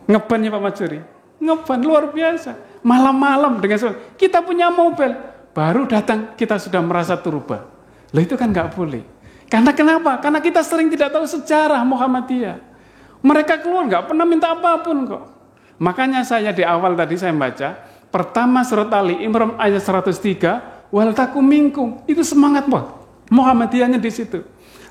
Ngeban ya Pak Matsuri, ngeban luar biasa. Malam-malam dengan kita punya mobil, baru datang kita sudah merasa turba. Loh itu kan nggak boleh. Karena kenapa? Karena kita sering tidak tahu sejarah Muhammadiyah. Mereka keluar nggak pernah minta apapun kok. Makanya saya di awal tadi saya baca pertama surat Ali Imran ayat 103, wal takum minkum, itu semangat Muhammadiyahnya di situ.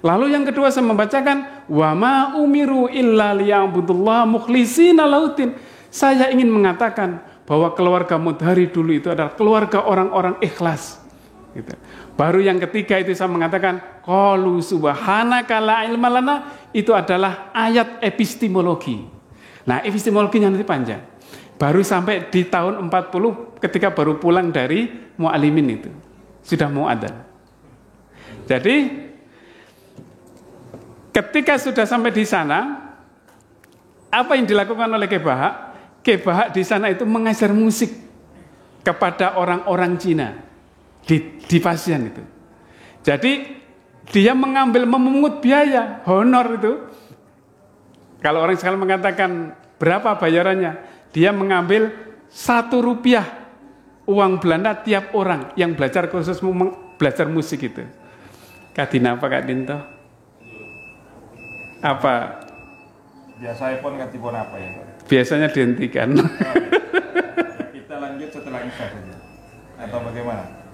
Lalu yang kedua saya membacakan wa ma umiru illa liya'budullaha mukhlishina lahuddin. Saya ingin mengatakan bahwa keluarga Mudhari dulu itu adalah keluarga orang-orang ikhlas. Gitu. Baru yang ketiga itu saya mengatakan qalu subhanaka la ilma lana, itu adalah ayat epistemologi. Nah, epistemologinya nanti panjang. Baru sampai di tahun 40 ketika baru pulang dari mu'alimin itu. Sudah mau adzan. Jadi ketika sudah sampai di sana, apa yang dilakukan oleh Kiai Bahak? Kiai Bahak di sana itu mengajar musik kepada orang-orang Cina. Di Pasian itu. Jadi dia memungut biaya honor itu. Kalau orang sekarang mengatakan berapa bayarannya, dia mengambil 1 rupiah uang Belanda tiap orang yang belajar khusus belajar musik itu. Kadina apa Kak Dinto? Apa? Biasanya pun katipun apa ya? Biasanya dihentikan. Kita lanjut setelah Isya saja. Atau bagaimana?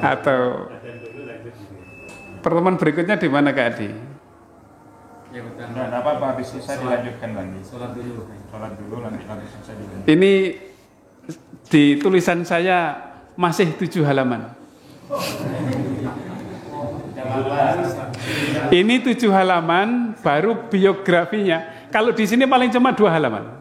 Atau pertemuan berikutnya di mana Kak Adi? Ya betul. Nah, apa habis selesai dilanjutkan lagi. Sholat dulu nanti selesai dilanjutkan. Ini di tulisan saya masih 7 halaman. Ini 7 halaman baru biografinya. Kalau di sini paling cuma 2 halaman.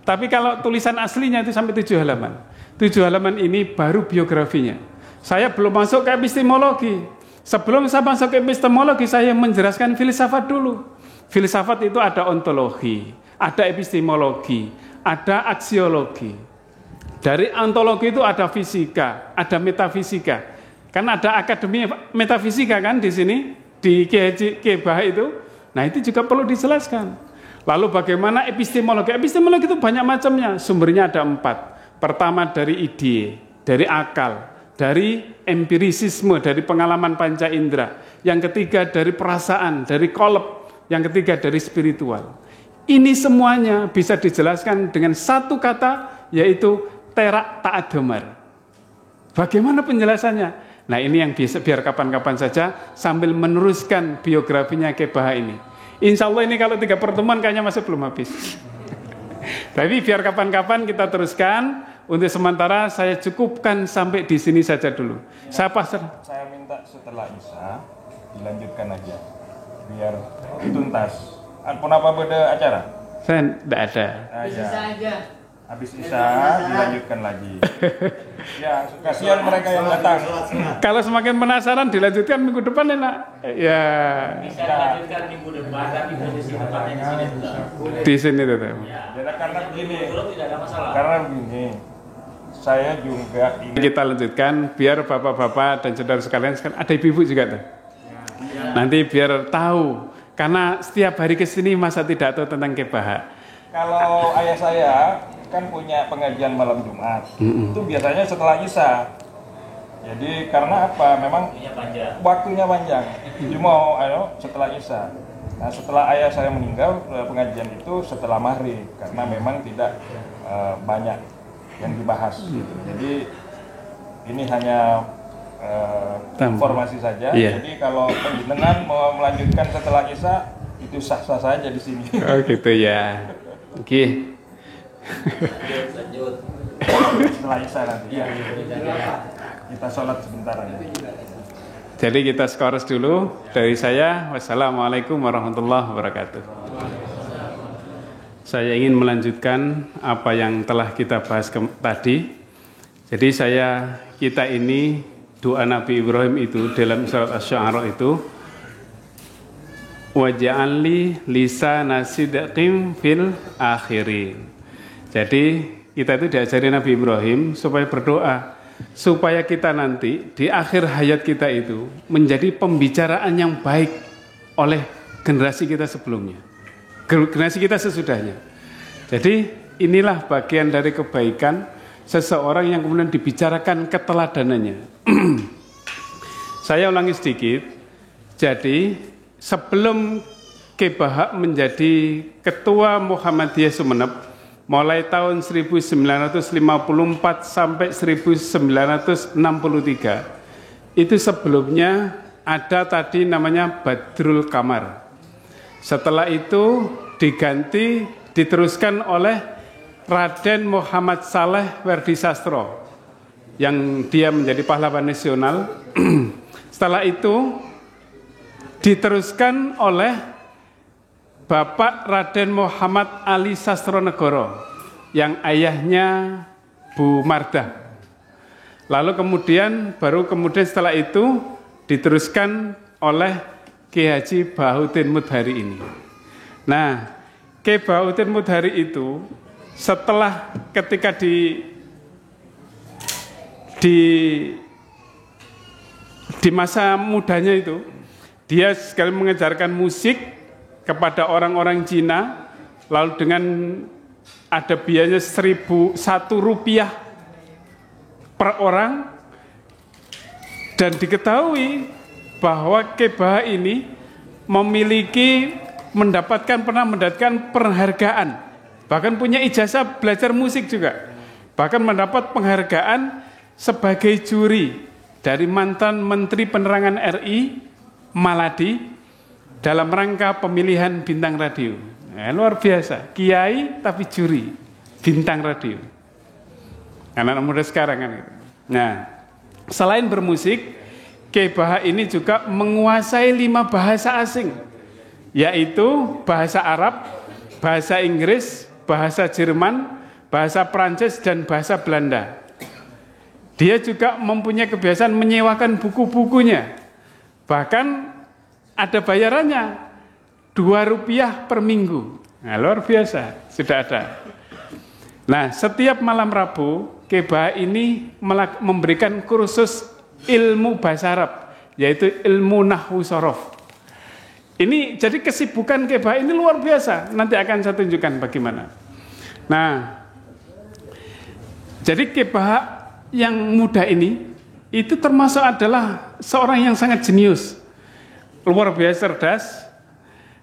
Tapi kalau tulisan aslinya itu sampai 7 halaman. 7 halaman ini baru biografinya. Saya belum masuk ke epistemologi. Sebelum saya masuk ke epistemologi, saya menjelaskan filsafat dulu. Filsafat itu ada ontologi, ada epistemologi, ada aksiologi. Dari ontologi itu ada fisika, ada metafisika. Kan ada akademi metafisika kan di sini, di Kiai Bahak itu. Nah itu juga perlu dijelaskan. Lalu bagaimana epistemologi? Epistemologi itu banyak macamnya, sumbernya ada 4. Pertama dari ide, dari akal, dari empirisisme, dari pengalaman panca indera. Yang ketiga dari perasaan, dari kolab. Yang ketiga dari spiritual. Ini semuanya bisa dijelaskan dengan 1 kata, yaitu terak taat damar. Bagaimana penjelasannya? Nah ini yang biar kapan-kapan saja sambil meneruskan biografinya Kiai Bahak ini. Insya Allah ini kalau 3 pertemuan kayaknya masih belum habis. Tapi biar kapan-kapan kita teruskan. Untuk sementara saya cukupkan sampai di sini saja dulu. Ya, saya minta setelah Isya dilanjutkan aja biar tuntas. Pun apa beda acara? Saya tidak ada. Ya. Habis Isya dilanjutkan lagi. Ya, kasihan mereka yang datang. Kalau semakin penasaran dilanjutkan minggu depan enak. Ya. Bisa dilanjutkan minggu depan tapi posisi tempatnya di sini juga. Di sini tetap. Ya, karena begini. Tidak ada masalah. Karena begini. Saya juga ingin Kita lanjutkan biar bapak-bapak dan saudara sekalian ada ibu-ibu juga tuh. Nanti biar tahu. Karena setiap hari ke sini masa tidak tahu tentang KBH. kalau ayah saya kan punya pengajian malam Jumat. Itu biasanya setelah Isya. Jadi karena apa? Memang waktunya panjang. Cuma setelah Isya. Nah, setelah ayah saya meninggal, pengajian itu setelah maghrib karena memang tidak banyak yang dibahas. Jadi ini hanya informasi saja. Iya. Jadi kalau penjenengan mau melanjutkan setelah Isya itu sah-sah saja di sini. Oh gitu ya. Oke. Lanjut. Setelah Isya nanti. Ya. Kita sholat sebentar aja. Jadi kita skors dulu dari saya. Wassalamualaikum warahmatullahi wabarakatuh. Saya ingin melanjutkan apa yang telah kita bahas tadi. Jadi kita ini doa Nabi Ibrahim itu dalam surat Asy-Syu'ara itu waj'alni lisana sidqin fil akhirin. Jadi kita itu diajari Nabi Ibrahim supaya berdoa supaya kita nanti di akhir hayat kita itu menjadi pembicaraan yang baik oleh generasi kita sebelumnya, generasi kita sesudahnya. Jadi inilah bagian dari kebaikan seseorang yang kemudian dibicarakan keteladanannya. Saya ulangi sedikit. Jadi sebelum KBH menjadi ketua Muhammadiyah Sumeneb mulai tahun 1954 sampai 1963 itu sebelumnya ada tadi namanya Badrul Kamar. Setelah itu diteruskan oleh Raden Muhammad Saleh Werdi Sastro yang dia menjadi pahlawan nasional. Setelah itu diteruskan oleh Bapak Raden Muhammad Ali Sastronegoro yang ayahnya Bu Mardah. Lalu kemudian setelah itu diteruskan oleh Ki Haji Bahuddin Mudhari ini. Nah, Ki Bahuddin Mudhari itu setelah ketika di masa mudanya itu dia sekali mengajarkan musik kepada orang-orang Cina, lalu dengan ada biayanya 1.001 rupiah per orang, dan diketahui bahwa KBH ini pernah mendapatkan penghargaan, bahkan punya ijazah belajar musik juga, bahkan mendapat penghargaan sebagai juri dari mantan Menteri Penerangan RI Maladi dalam rangka pemilihan bintang radio. Luar biasa, kiai tapi juri bintang radio. Anak-anak muda sekarang kan. Nah, selain bermusik, KBH ini juga menguasai 5 bahasa asing, yaitu bahasa Arab, bahasa Inggris, bahasa Jerman, bahasa Prancis, dan bahasa Belanda. Dia juga mempunyai kebiasaan menyewakan buku-bukunya. Bahkan ada bayarannya 2 rupiah per minggu. Nah, luar biasa, sudah ada. Nah, setiap malam Rabu KBH ini memberikan kursus ilmu bahasa Arab, yaitu ilmu nahwu sorof. Ini jadi kesibukan KBH ini luar biasa. Nanti akan saya tunjukkan bagaimana. Nah, jadi KBH yang muda ini itu termasuk adalah seorang yang sangat jenius, luar biasa cerdas,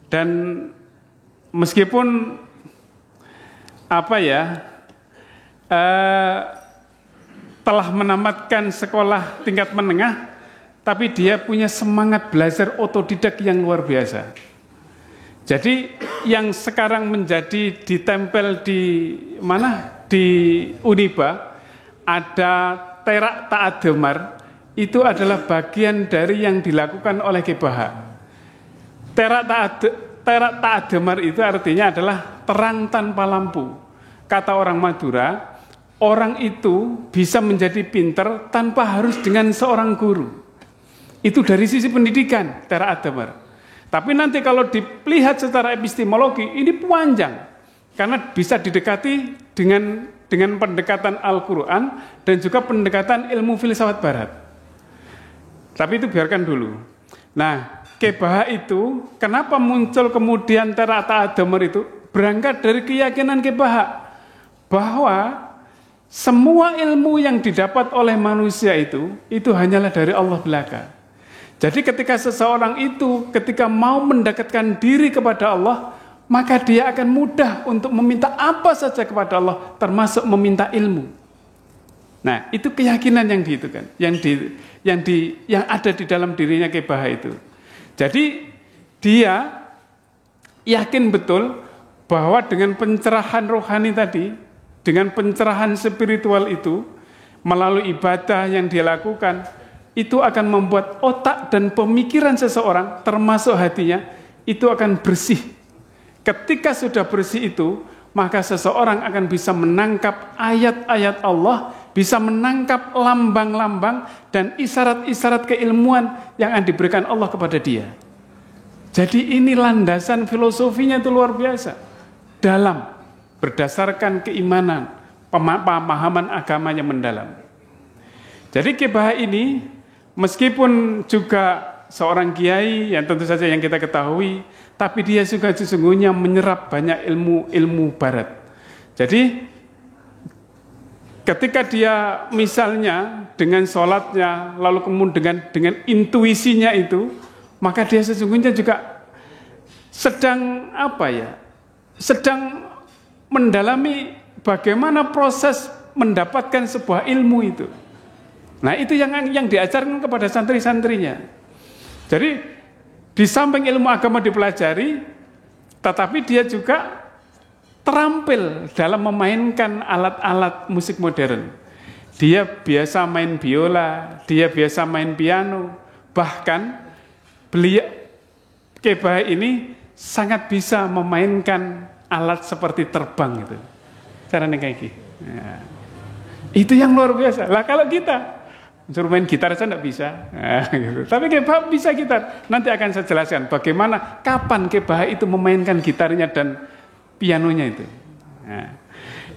dan meskipun telah menamatkan sekolah tingkat menengah, tapi dia punya semangat belajar otodidak yang luar biasa. Jadi yang sekarang menjadi ditempel di Uniba ada Terak Ta'ademar, itu adalah bagian dari yang dilakukan oleh KBH. Terak terak ta'adamar itu artinya adalah terang tanpa lampu. Kata orang Madura, orang itu bisa menjadi pinter tanpa harus dengan seorang guru. Itu dari sisi pendidikan, terak adamar. Tapi nanti kalau dilihat secara epistemologi, ini panjang. Karena bisa didekati dengan pendekatan Al-Quran dan juga pendekatan ilmu filsafat barat. Tapi itu biarkan dulu. Nah, Kebaha itu, kenapa muncul kemudian terak ta'adamar itu? Berangkat dari keyakinan Kebaha bahwa semua ilmu yang didapat oleh manusia itu hanyalah dari Allah belaka. Jadi ketika seseorang itu ketika mau mendekatkan diri kepada Allah, maka dia akan mudah untuk meminta apa saja kepada Allah, termasuk meminta ilmu. Nah, itu keyakinan yang diitukan, yang ada di dalam dirinya Kebaha itu. Jadi dia yakin betul bahwa dengan pencerahan rohani tadi, dengan pencerahan spiritual itu, melalui ibadah yang dia lakukan, itu akan membuat otak dan pemikiran seseorang, termasuk hatinya, itu akan bersih. Ketika sudah bersih itu, maka seseorang akan bisa menangkap ayat-ayat Allah, bisa menangkap lambang-lambang dan isyarat-isyarat keilmuan yang diberikan Allah kepada dia. Jadi ini landasan filosofinya itu luar biasa. Dalam, berdasarkan keimanan, pemahaman agamanya mendalam. Jadi Kebaha ini, meskipun juga seorang kiai yang tentu saja yang kita ketahui, tapi dia juga sesungguhnya menyerap banyak ilmu barat. Jadi ketika dia misalnya dengan sholatnya, lalu kemudian dengan intuisinya itu, maka dia sesungguhnya juga sedang sedang mendalami bagaimana proses mendapatkan sebuah ilmu itu. Nah, itu yang diajarkan kepada santri-santrinya. Jadi di samping ilmu agama dipelajari, tetapi dia juga terampil dalam memainkan alat-alat musik modern. Dia biasa main biola, dia biasa main piano, bahkan beliau Kebaha ini sangat bisa memainkan alat seperti terbang itu. Caranya kayak gitu. Nah, itu yang luar biasa. Lah kalau kita suruh main gitar saja tidak bisa. Nah, gitu. Tapi Kebaha bisa gitar. Nanti akan saya jelaskan bagaimana, kapan Kebaha itu memainkan gitarnya dan pianonya itu. Nah,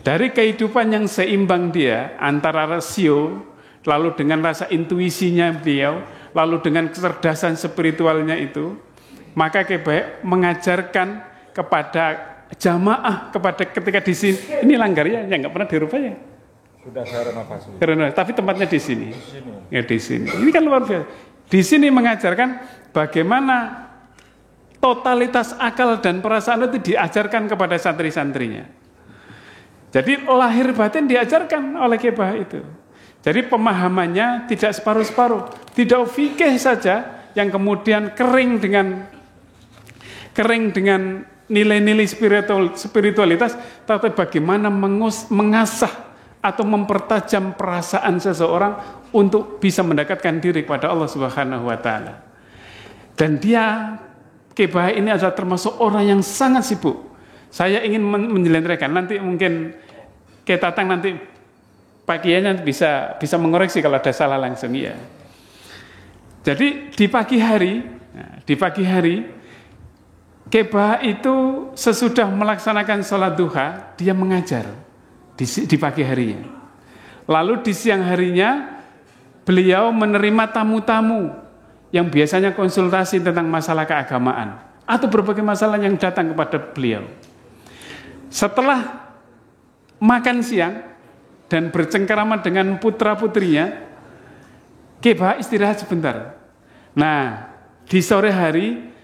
dari kehidupan yang seimbang dia antara rasio, lalu dengan rasa intuisinya beliau, lalu dengan kecerdasan spiritualnya itu, maka Kebaha mengajarkan kepada jamaah, kepada ketika di sini, ini langgar ya, yang nggak pernah dirubah ya. Sudah saya renovasi. Tapi tempatnya di sini. Ya di sini. Ini kan luar biasa. Di sini mengajarkan bagaimana totalitas akal dan perasaan itu diajarkan kepada santri-santrinya. Jadi lahir batin diajarkan oleh Kebaha itu. Jadi pemahamannya tidak separuh-separuh, tidak fikih saja yang kemudian kering dengan nilai-nilai spiritualitas, tapi bagaimana mengasah atau mempertajam perasaan seseorang untuk bisa mendekatkan diri kepada Allah Subhanahu wa taala. Dan dia Kebaha ini adalah termasuk orang yang sangat sibuk. Saya ingin menjelentrehkan, nanti mungkin Ketatang nanti paginya bisa mengoreksi kalau ada salah langsung ya. Jadi di pagi hari Kebaha itu sesudah melaksanakan sholat duha, dia mengajar di pagi harinya. Lalu di siang harinya beliau menerima tamu-tamu yang biasanya konsultasi tentang masalah keagamaan atau berbagai masalah yang datang kepada beliau. Setelah makan siang dan bercengkerama dengan putra-putrinya, Kebaha istirahat sebentar. Nah, di sore hari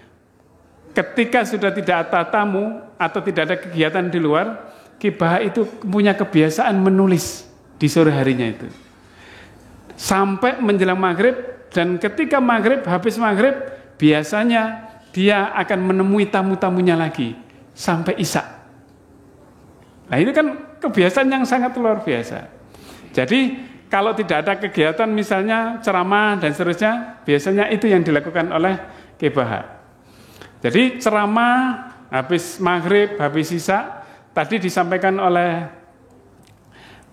ketika sudah tidak ada tamu atau tidak ada kegiatan di luar, Kebaha itu punya kebiasaan menulis di sore harinya itu. Sampai menjelang maghrib, dan ketika habis maghrib, biasanya dia akan menemui tamu-tamunya lagi sampai isya. Nah, ini kan kebiasaan yang sangat luar biasa. Jadi kalau tidak ada kegiatan misalnya ceramah dan seterusnya, biasanya itu yang dilakukan oleh Kebaha. Jadi ceramah habis maghrib, habis isya, tadi disampaikan oleh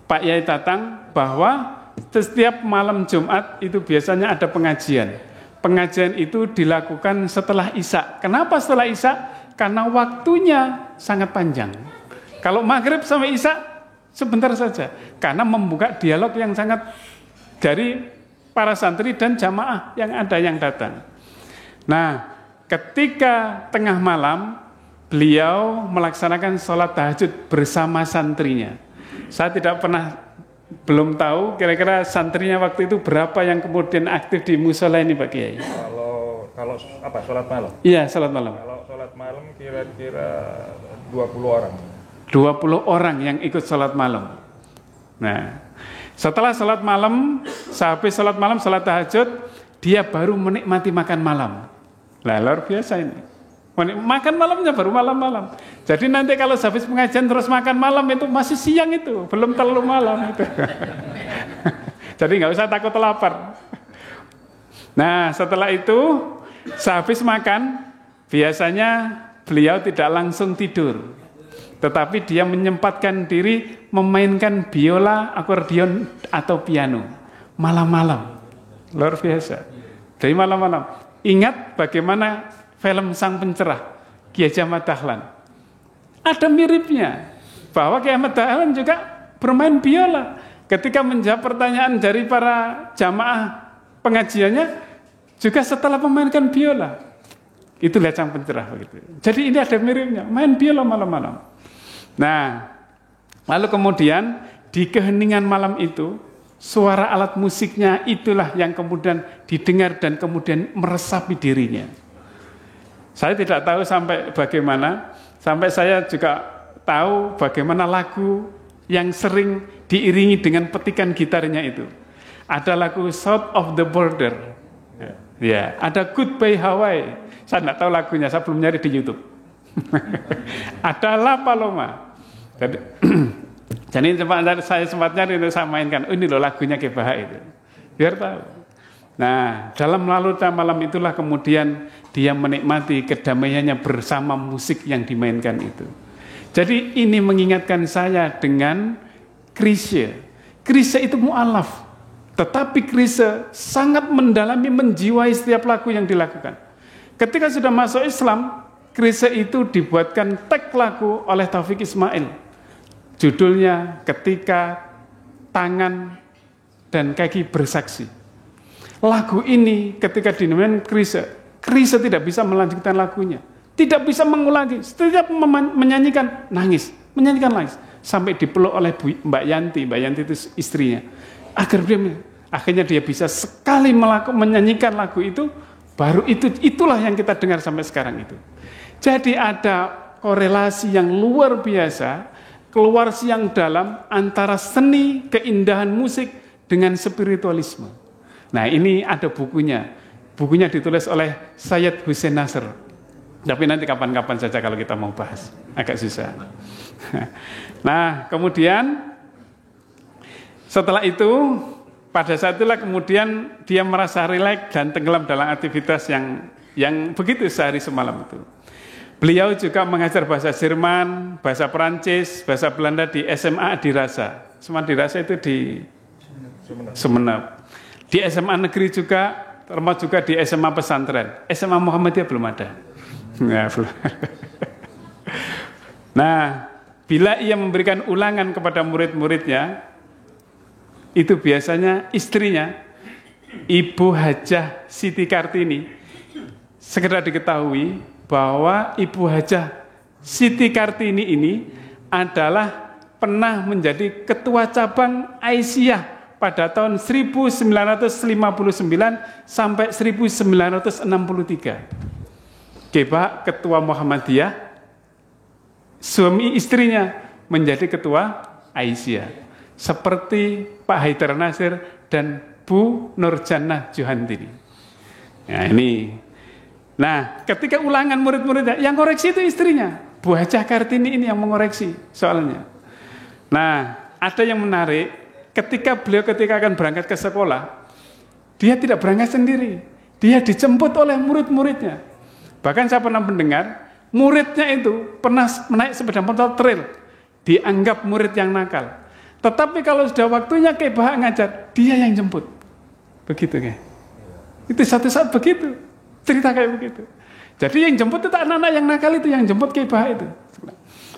Pak Yai Tatang bahwa setiap malam Jumat itu biasanya ada pengajian. Pengajian itu dilakukan setelah isya. Kenapa setelah isya? Karena waktunya sangat panjang. Kalau maghrib sampai isya sebentar saja, karena membuka dialog yang sangat dari para santri dan jamaah yang ada yang datang. Nah, ketika tengah malam beliau melaksanakan sholat tahajud bersama santrinya. Saya tidak pernah, belum tahu kira-kira santrinya waktu itu berapa yang kemudian aktif di musola ini Pak Kiai. Kalau apa sholat malam? Iya, sholat malam. Kalau sholat malam kira-kira 20 orang. 20 orang yang ikut sholat malam. Nah, setelah sholat malam, sehabis sholat malam, sholat tahajud, dia baru menikmati makan malam. Lah, luar biasa ini. Makan malamnya baru malam-malam. Jadi nanti kalau habis pengajian terus makan malam itu masih siang itu, belum terlalu malam itu. Jadi nggak usah takut lapar. Nah, setelah itu, sehabis makan, biasanya beliau tidak langsung tidur. Tetapi dia menyempatkan diri memainkan biola, akordeon, atau piano malam-malam. Luar biasa. Dari malam-malam. Ingat bagaimana film Sang Pencerah, Ki Haji Ahmad Dahlan. Ada miripnya. Bahwa Ki Ahmad Dahlan juga bermain biola. Ketika menjawab pertanyaan dari para jamaah pengajiannya, juga setelah memainkan biola. Itu lihat Sang Pencerah begitu. Jadi ini ada miripnya, main biola malam-malam. Nah, lalu kemudian di keheningan malam itu, suara alat musiknya itulah yang kemudian didengar dan kemudian meresapi dirinya. Saya tidak tahu sampai bagaimana, sampai saya juga tahu bagaimana lagu yang sering diiringi dengan petikan gitarnya itu. Ada lagu South of the Border, ya, ada Goodbye Hawaii. Saya tidak tahu lagunya, saya belum nyari di YouTube. Ada La Paloma. Jadi saya sempat nyari itu, saya mainkan. Oh, ini loh lagunya Ki Baha itu, biar tahu. Nah, dalam lalutan malam itulah kemudian dia menikmati kedamaiannya bersama musik yang dimainkan itu. Jadi ini mengingatkan saya dengan Krisya. Krisya itu mu'alaf, tetapi Krisya sangat mendalami, menjiwai setiap lagu yang dilakukan. Ketika sudah masuk Islam, Krisya itu dibuatkan tag lagu oleh Taufik Ismail. Judulnya Ketika Tangan dan Kaki Bersaksi. Lagu ini ketika dinamakan Krisya, Krisya tidak bisa melanjutkan lagunya, tidak bisa mengulangi. Setiap menyanyikan nangis, menyanyikan nangis, sampai dipeluk oleh Mbak Yanti. Mbak Yanti itu istrinya. Akhirnya dia bisa sekali menyanyikan lagu itu, baru itulah yang kita dengar sampai sekarang itu. Jadi ada korelasi yang luar biasa, keluar siang dalam antara seni, keindahan musik dengan spiritualisme. Nah, ini ada bukunya. Bukunya ditulis oleh Sayyid Hussein Nasr. Tapi nanti kapan-kapan saja kalau kita mau bahas. Agak susah. Nah, kemudian setelah itu, pada saat itulah kemudian dia merasa rileks dan tenggelam dalam aktivitas yang begitu sehari semalam itu. Beliau juga mengajar bahasa Jerman, bahasa Perancis, bahasa Belanda di SMA Adirasa. SMA Adirasa itu di Sumeneb. Di SMA negeri juga, termasuk juga di SMA pesantren. SMA Muhammadiyah belum ada. Ya, belum. Nah, bila ia memberikan ulangan kepada murid-muridnya, itu biasanya istrinya, Ibu Hajah Siti Kartini. Sekedar diketahui bahwa Ibu Hajah Siti Kartini ini adalah pernah menjadi ketua cabang Aisyah pada tahun 1959 sampai 1963. Keba ketua Muhammadiyah, suami istrinya menjadi ketua Aisyah, seperti Pak Haidar Nasir dan Bu Nurjannah Johantini. Nah, ini. Nah, ketika ulangan murid-muridnya, yang koreksi itu istrinya, Bu Hajah Kartini ini yang mengoreksi soalnya. Nah, ada yang menarik, ketika akan berangkat ke sekolah, dia tidak berangkat sendiri, dia dijemput oleh murid-muridnya. Bahkan saya pernah mendengar muridnya itu pernah menaik sepeda motor trail, dianggap murid yang nakal. Tetapi kalau sudah waktunya Kiai Bahak ngajar, dia yang jemput. Begitu ya. Itu satu saat begitu, cerita kayak begitu. Jadi yang jemput itu anak-anak yang nakal itu yang jemput Kiai Bahak itu.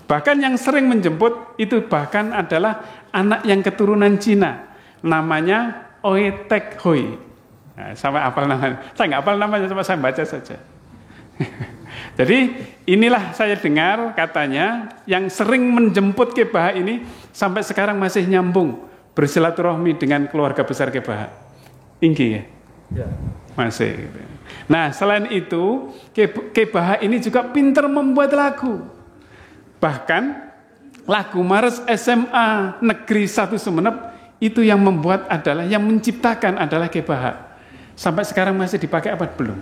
Bahkan yang sering menjemput itu bahkan adalah anak yang keturunan Cina, namanya Oi Tek Hoi. Nah, sampai hafal namanya. Saya nggak hafal namanya, cuma saya baca saja. Jadi inilah saya dengar katanya yang sering menjemput Kiai Bahak ini sampai sekarang masih nyambung bersilaturahmi dengan keluarga besar Kiai Bahak. Tinggi ya? Ya. Masih. Nah selain itu Kiai Bahak ini juga pintar membuat lagu. Bahkan lagu Mares SMA Negeri 1 Sumeneb itu yang membuat adalah, yang menciptakan adalah Kiai Bahak. Sampai sekarang masih dipakai apa belum?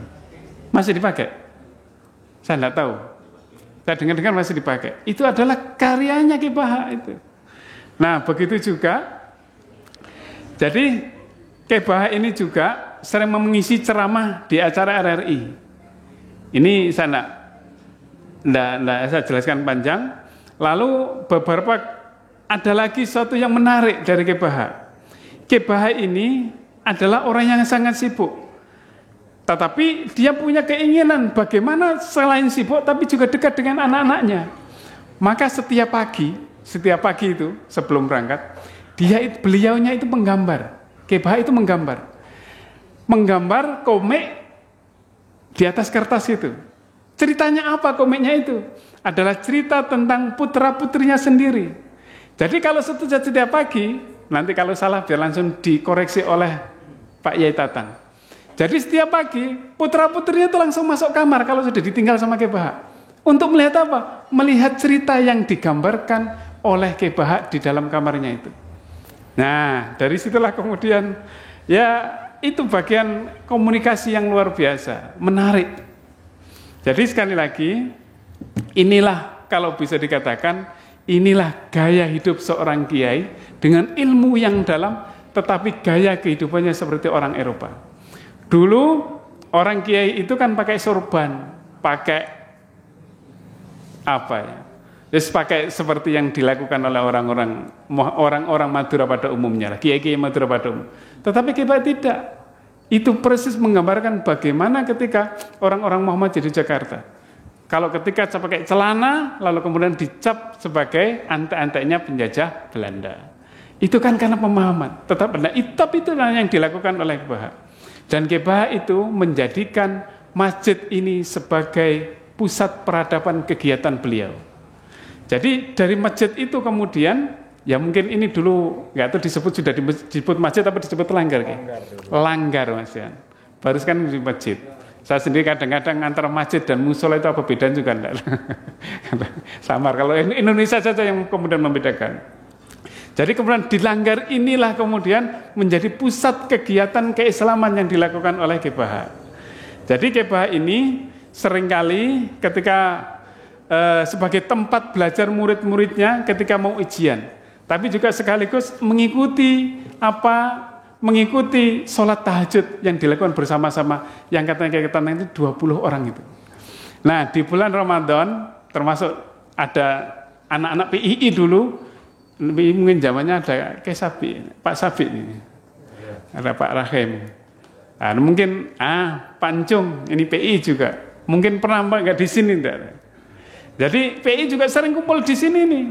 Masih dipakai? Saya tidak tahu. Saya dengar-dengar masih dipakai. Itu adalah karyanya Kiai Bahak itu. Nah, begitu juga. Jadi Kiai Bahak ini juga sering mengisi ceramah di acara RRI. Ini saya tidak saya jelaskan panjang. Lalu beberapa ada lagi sesuatu yang menarik dari Kiai Bahak. Kiai Bahak ini adalah orang yang sangat sibuk. Tetapi dia punya keinginan bagaimana selain sibuk tapi juga dekat dengan anak-anaknya. Maka setiap pagi itu sebelum berangkat, beliaunya itu menggambar. Kiai Bahak itu menggambar komik di atas kertas itu. Ceritanya apa komiknya itu? Adalah cerita tentang putra-putrinya sendiri. Jadi kalau setiap pagi, nanti kalau salah biar langsung dikoreksi oleh Pak Yai Tatang. Jadi setiap pagi putra-putrinya itu langsung masuk kamar kalau sudah ditinggal sama Kiai Bahak. Untuk melihat apa? Melihat cerita yang digambarkan oleh Kiai Bahak di dalam kamarnya itu. Nah, dari situlah kemudian ya itu bagian komunikasi yang luar biasa, menarik. Jadi sekali lagi, inilah kalau bisa dikatakan, inilah gaya hidup seorang kiai dengan ilmu yang dalam, tetapi gaya kehidupannya seperti orang Eropa. Dulu orang kiai itu kan pakai sorban, pakai apa ya? Terus pakai seperti yang dilakukan oleh orang-orang Madura pada umumnya, kiai-kiai Madura pada umum. Tetapi Kiai Bahak tidak. Itu persis menggambarkan bagaimana ketika orang-orang Muhammadiyah di Jakarta. Kalau ketika pakai celana, lalu kemudian dicap sebagai antek-anteknya penjajah Belanda. Itu kan karena pemahaman. Tapi itu yang dilakukan oleh Kiai Bahak. Dan Kiai Bahak itu menjadikan masjid ini sebagai pusat peradaban kegiatan beliau. Jadi dari masjid itu kemudian, ya mungkin ini dulu nggak tahu sudah disebut masjid tapi disebut langgar. Langgar Mas ya. Baru kan di masjid. Saya sendiri kadang-kadang antara masjid dan musola itu apa bedanya juga enggak. Samar. Kalau Indonesia saja yang kemudian membedakan. Jadi kemudian di langgar inilah kemudian menjadi pusat kegiatan keislaman yang dilakukan oleh Kiai Bahak. Jadi Kiai Bahak ini seringkali ketika sebagai tempat belajar murid-muridnya ketika mau ujian, tapi juga sekaligus mengikuti sholat tahajud yang dilakukan bersama-sama, yang katanya kita itu 20 orang itu. Nah di bulan Ramadan termasuk ada anak-anak PII dulu. Mungkin zamannya ada Pak Sabi ini, ada Pak Rahim, nah, mungkin Pancung ini PI juga, mungkin pernah nggak di sini enggak? Jadi PI juga sering kumpul di sini nih.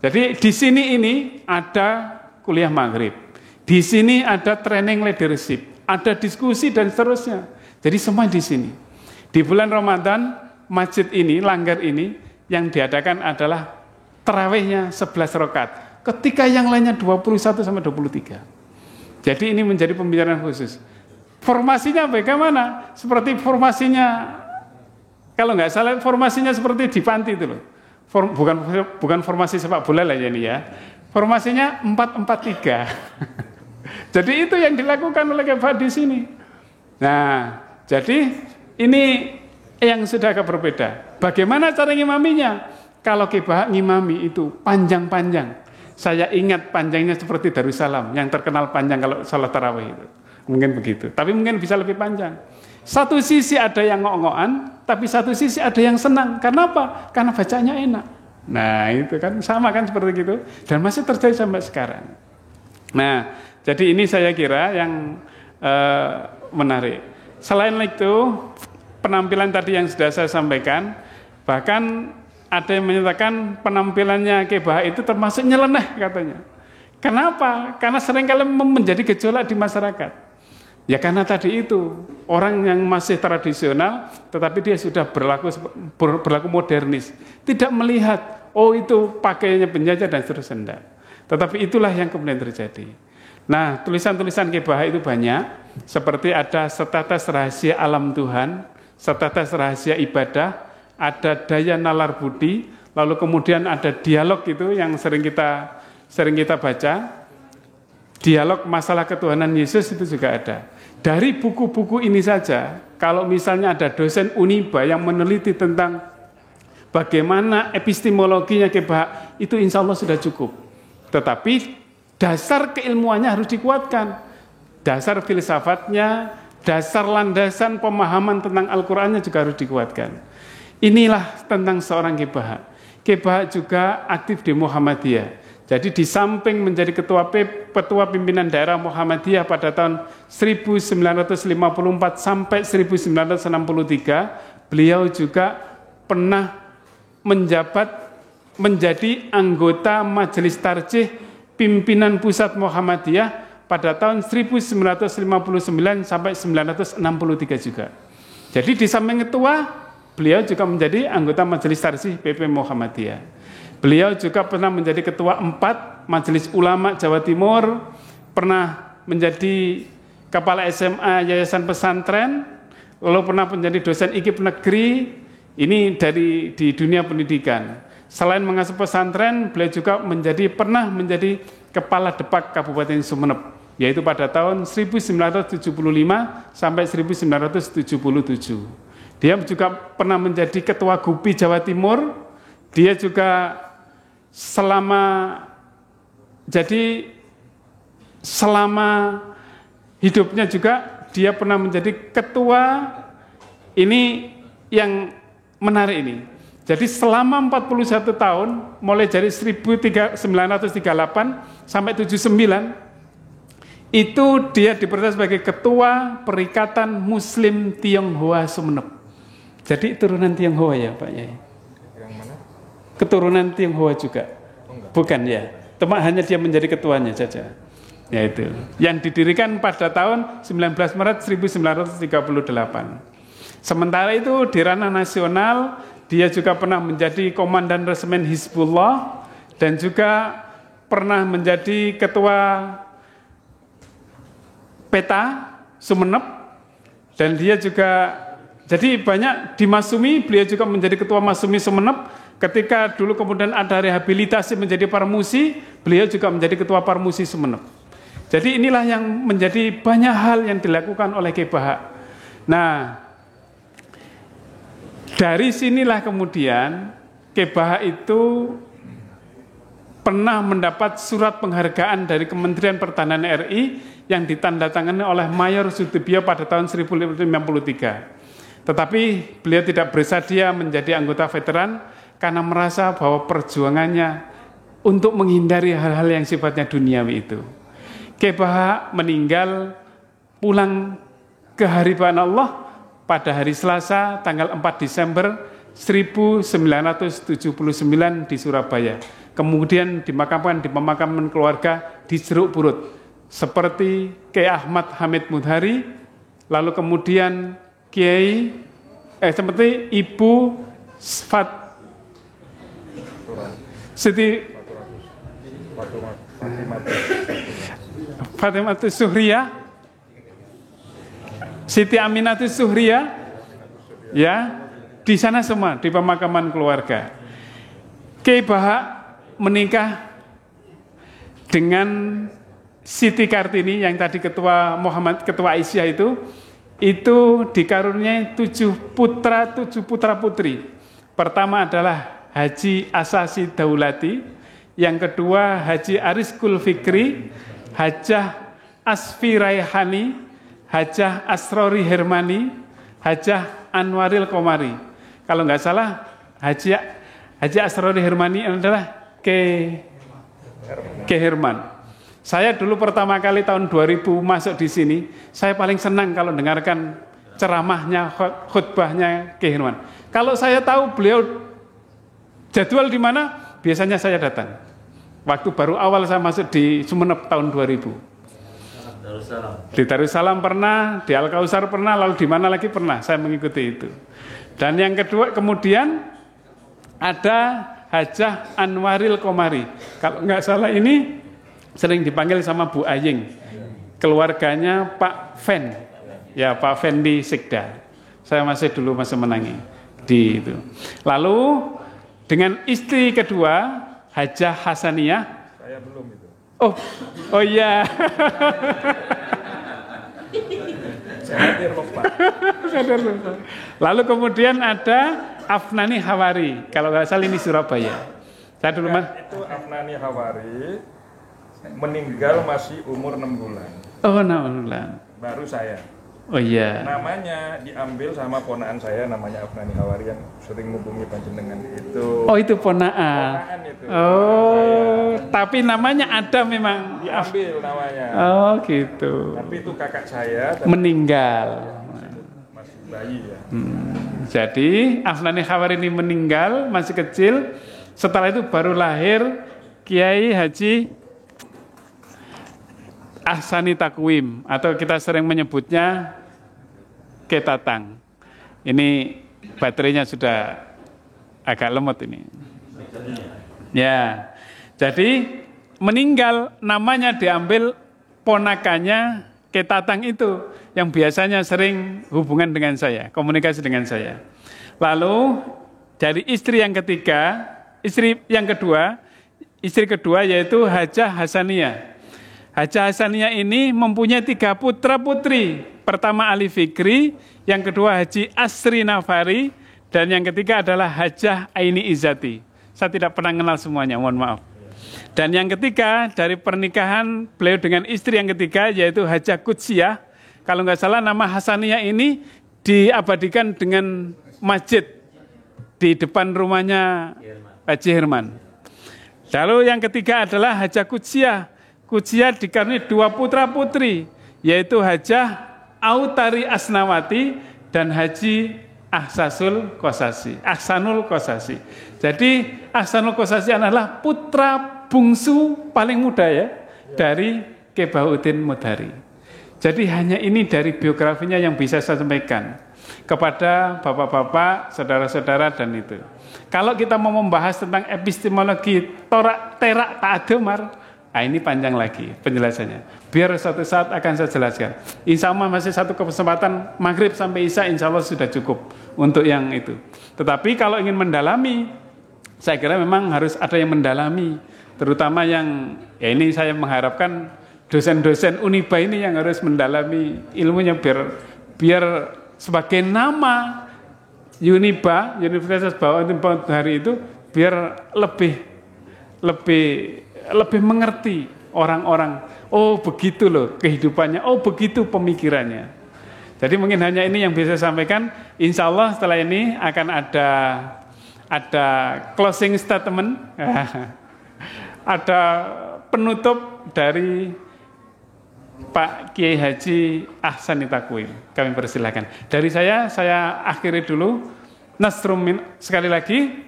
Jadi di sini ini ada kuliah maghrib, di sini ada training leadership, ada diskusi dan seterusnya. Jadi semua di sini. Di bulan Ramadan masjid ini, langgar ini yang diadakan adalah tarawihnya 11 rakaat. Ketika yang lainnya 21 sampai 23. Jadi ini menjadi pembicaraan khusus. Formasinya bagaimana? Seperti formasinya, kalau nggak salah formasinya seperti di panti itu loh. Bukan formasi sepak bola lah ini ya. Formasinya 4-4-3. Jadi itu yang dilakukan oleh Kiai Bahak di sini. Nah, jadi ini yang sudah agak berbeda. Bagaimana cara ngimaminya? Kalau Kiai Bahak ngimami itu panjang-panjang. Saya ingat panjangnya seperti Darussalam yang terkenal panjang kalau salat tarawih itu. Mungkin begitu. Tapi mungkin bisa lebih panjang. Satu sisi ada yang ngok-ngokan, tapi satu sisi ada yang senang. Karena apa? Karena bacanya enak. Nah itu kan sama kan seperti itu. Dan masih terjadi sampai sekarang. Nah jadi ini saya kira yang menarik. Selain itu penampilan tadi yang sudah saya sampaikan, bahkan ada yang menyatakan penampilannya Kiai Baha itu termasuk nyeleneh katanya. Kenapa? Karena seringkali menjadi gejolak di masyarakat. Ya karena tadi itu orang yang masih tradisional, tetapi dia sudah berlaku modernis, tidak melihat oh itu pakaiannya penjajah dan seterusnya. Tetapi itulah yang kemudian terjadi. Nah tulisan-tulisan Kiai Baha itu banyak, seperti ada Setetes Rahasia Alam Tuhan, Setetes Rahasia Ibadah, ada Daya Nalar Budi, lalu kemudian ada dialog itu yang sering kita baca, dialog masalah ketuhanan Yesus itu juga ada. Dari buku-buku ini saja, kalau misalnya ada dosen Uniba yang meneliti tentang bagaimana epistemologinya Kiai Baha, itu insya Allah sudah cukup. Tetapi dasar keilmuannya harus dikuatkan, dasar filsafatnya, dasar landasan pemahaman tentang Al-Qur'annya juga harus dikuatkan. Inilah tentang seorang Kiai Baha. Kiai Baha juga aktif di Muhammadiyah. Jadi di samping menjadi ketua pimpinan daerah Muhammadiyah pada tahun 1954 sampai 1963, beliau juga pernah menjadi anggota Majelis Tarjih Pimpinan Pusat Muhammadiyah pada tahun 1959 sampai 1963 juga. Jadi di samping ketua, beliau juga menjadi anggota Majelis Tarjih PP Muhammadiyah. Beliau juga pernah menjadi ketua 4 Majelis Ulama Jawa Timur, pernah menjadi kepala SMA Yayasan Pesantren, lalu pernah menjadi dosen IKIP Negeri, ini di dunia pendidikan. Selain mengasuh pesantren, beliau juga pernah menjadi kepala Depak Kabupaten Sumeneb, yaitu pada tahun 1975 sampai 1977. Dia juga pernah menjadi ketua GUPI Jawa Timur. Dia juga selama hidupnya juga dia pernah menjadi ketua, ini yang menarik ini. Jadi selama 41 tahun, mulai dari 1938 sampai 79, itu dia dipercaya sebagai ketua Perikatan Muslim Tionghoa Sumeneb. Jadi turunan Tionghoa ya Pak Yai? Yang mana? Keturunan Tionghoa juga? Bukan ya, hanya dia menjadi ketuanya saja. Yaitu yang didirikan pada tahun 19 Maret 1938. Sementara itu di ranah nasional dia juga pernah menjadi komandan Resemen Hizbullah dan juga pernah menjadi ketua PETA Sumeneb, dan dia juga jadi banyak di Masumi, beliau juga menjadi ketua Masumi Sumeneb. Ketika dulu kemudian ada rehabilitasi menjadi Parmusi, beliau juga menjadi ketua Parmusi Sumeneb. Jadi inilah yang menjadi banyak hal yang dilakukan oleh Kiai Baha. Nah, dari sinilah kemudian Kiai Baha itu pernah mendapat surat penghargaan dari Kementerian Pertahanan RI yang ditandatangani oleh Mayor Sudibyo pada tahun 1953. Tetapi beliau tidak bersedia menjadi anggota veteran karena merasa bahwa perjuangannya untuk menghindari hal-hal yang sifatnya duniawi itu. Kiai Baha meninggal pulang ke hariban Allah pada hari Selasa tanggal 4 Desember 1979 di Surabaya. Kemudian dimakamkan di pemakaman keluarga di Jeruk Purut, seperti Kiai Ahmad Hamid Mudhari, lalu kemudian seperti Ibu Siti Fatimatus Suhriya, Siti Aminatus Suhriya, ya, di sana semua di pemakaman keluarga. Kiai Baha menikah dengan Siti Kartini yang tadi ketua Aisyah itu dikaruniai 7 putra putri. Pertama adalah Haji Asasi Daulati, yang kedua Haji Ariskul Fikri, Hajah Asfi Raihani, Hajah Asrori Hermani, Hajah Anwaril Komari. Kalau nggak salah, Hajah Asrori Hermani adalah Ke Herman. Saya dulu pertama kali tahun 2000 masuk di sini, saya paling senang kalau dengarkan ceramahnya, khutbahnya Ke Herman. Kalau saya tahu beliau jadwal di mana, biasanya saya datang. Waktu baru awal saya masuk di Sumeneb tahun 2000. Di Darussalam pernah, di Al-Kausar pernah, lalu di mana lagi pernah, saya mengikuti itu. Dan yang kedua, kemudian ada Hajah Anwaril Komari. Kalau nggak salah ini sering dipanggil sama Bu Aying, keluarganya Pak Fen. Ya, Pak Fen di Sikda. Saya masih menangi di itu. Lalu dengan istri kedua, Hajah Hasaniyah. Saya belum itu. Oh iya. Saya lupa. Lalu kemudian ada Afnani Hawari. Kalau nggak salah ini Surabaya. Saya dulu itu Afnani Hawari meninggal masih umur 6 bulan. Oh, 6 bulan. Baru saya. Oh iya. Namanya diambil sama ponaan saya, namanya Afnani Hawari yang sering menghubungi panjenengan itu. Oh, itu ponaan. Ponaan itu. Oh, tapi namanya ada memang. Diambil namanya. Oh, gitu. Tapi itu kakak saya. Meninggal. Masih bayi ya. Jadi Afnani Hawari ini meninggal masih kecil. Setelah itu baru lahir Kiai Haji Ahsani Takwim, atau kita sering menyebutnya Ketatang. Ini baterainya sudah agak lemot ini. Ya, jadi meninggal namanya diambil ponakannya Ketatang itu, yang biasanya sering hubungan dengan saya, komunikasi dengan saya. Lalu dari istri yang kedua yaitu Hajah Hasaniyah. Hajah Hasaniyah ini mempunyai 3 putra putri. Pertama Ali Fikri, yang kedua Haji Asri Nafari, dan yang ketiga adalah Hajah Aini Izzati. Saya tidak pernah kenal semuanya, mohon maaf. Dan yang ketiga dari pernikahan beliau dengan istri yang ketiga yaitu Hajah Kutsiyah. Kalau nggak salah nama Hasaniyah ini diabadikan dengan masjid di depan rumahnya Haji Herman. Lalu yang ketiga adalah Hajah Kutsiyah. Kutsiyah dikaruniai 2 putra putri, yaitu Hajah Autari Asnawati dan Haji Ahsanul Kosasi. Jadi Ahsanul Kosasi adalah putra bungsu paling muda ya dari Ki Bahauddin Mudhari. Jadi hanya ini dari biografinya yang bisa saya sampaikan kepada bapak-bapak, saudara-saudara dan itu. Kalau kita mau membahas tentang epistemologi Terak Ta'adumar, ini panjang lagi penjelasannya. Biar suatu saat akan saya jelaskan. Insya Allah masih satu kesempatan maghrib sampai isya, insya Allah sudah cukup untuk yang itu. Tetapi kalau ingin mendalami, saya kira memang harus ada yang mendalami. Terutama yang, ya ini saya mengharapkan dosen-dosen Uniba ini yang harus mendalami ilmunya biar sebagai nama Uniba, Universitas Bahauddin Mudhari itu biar lebih mengerti orang-orang. Oh begitu loh kehidupannya, oh begitu pemikirannya. Jadi mungkin hanya ini yang bisa saya sampaikan. Insya Allah setelah ini akan ada closing statement, ada penutup dari Pak Kiai Haji Ahsani Takwim. Kami persilakan. Dari saya akhiri dulu. Nasrum sekali lagi,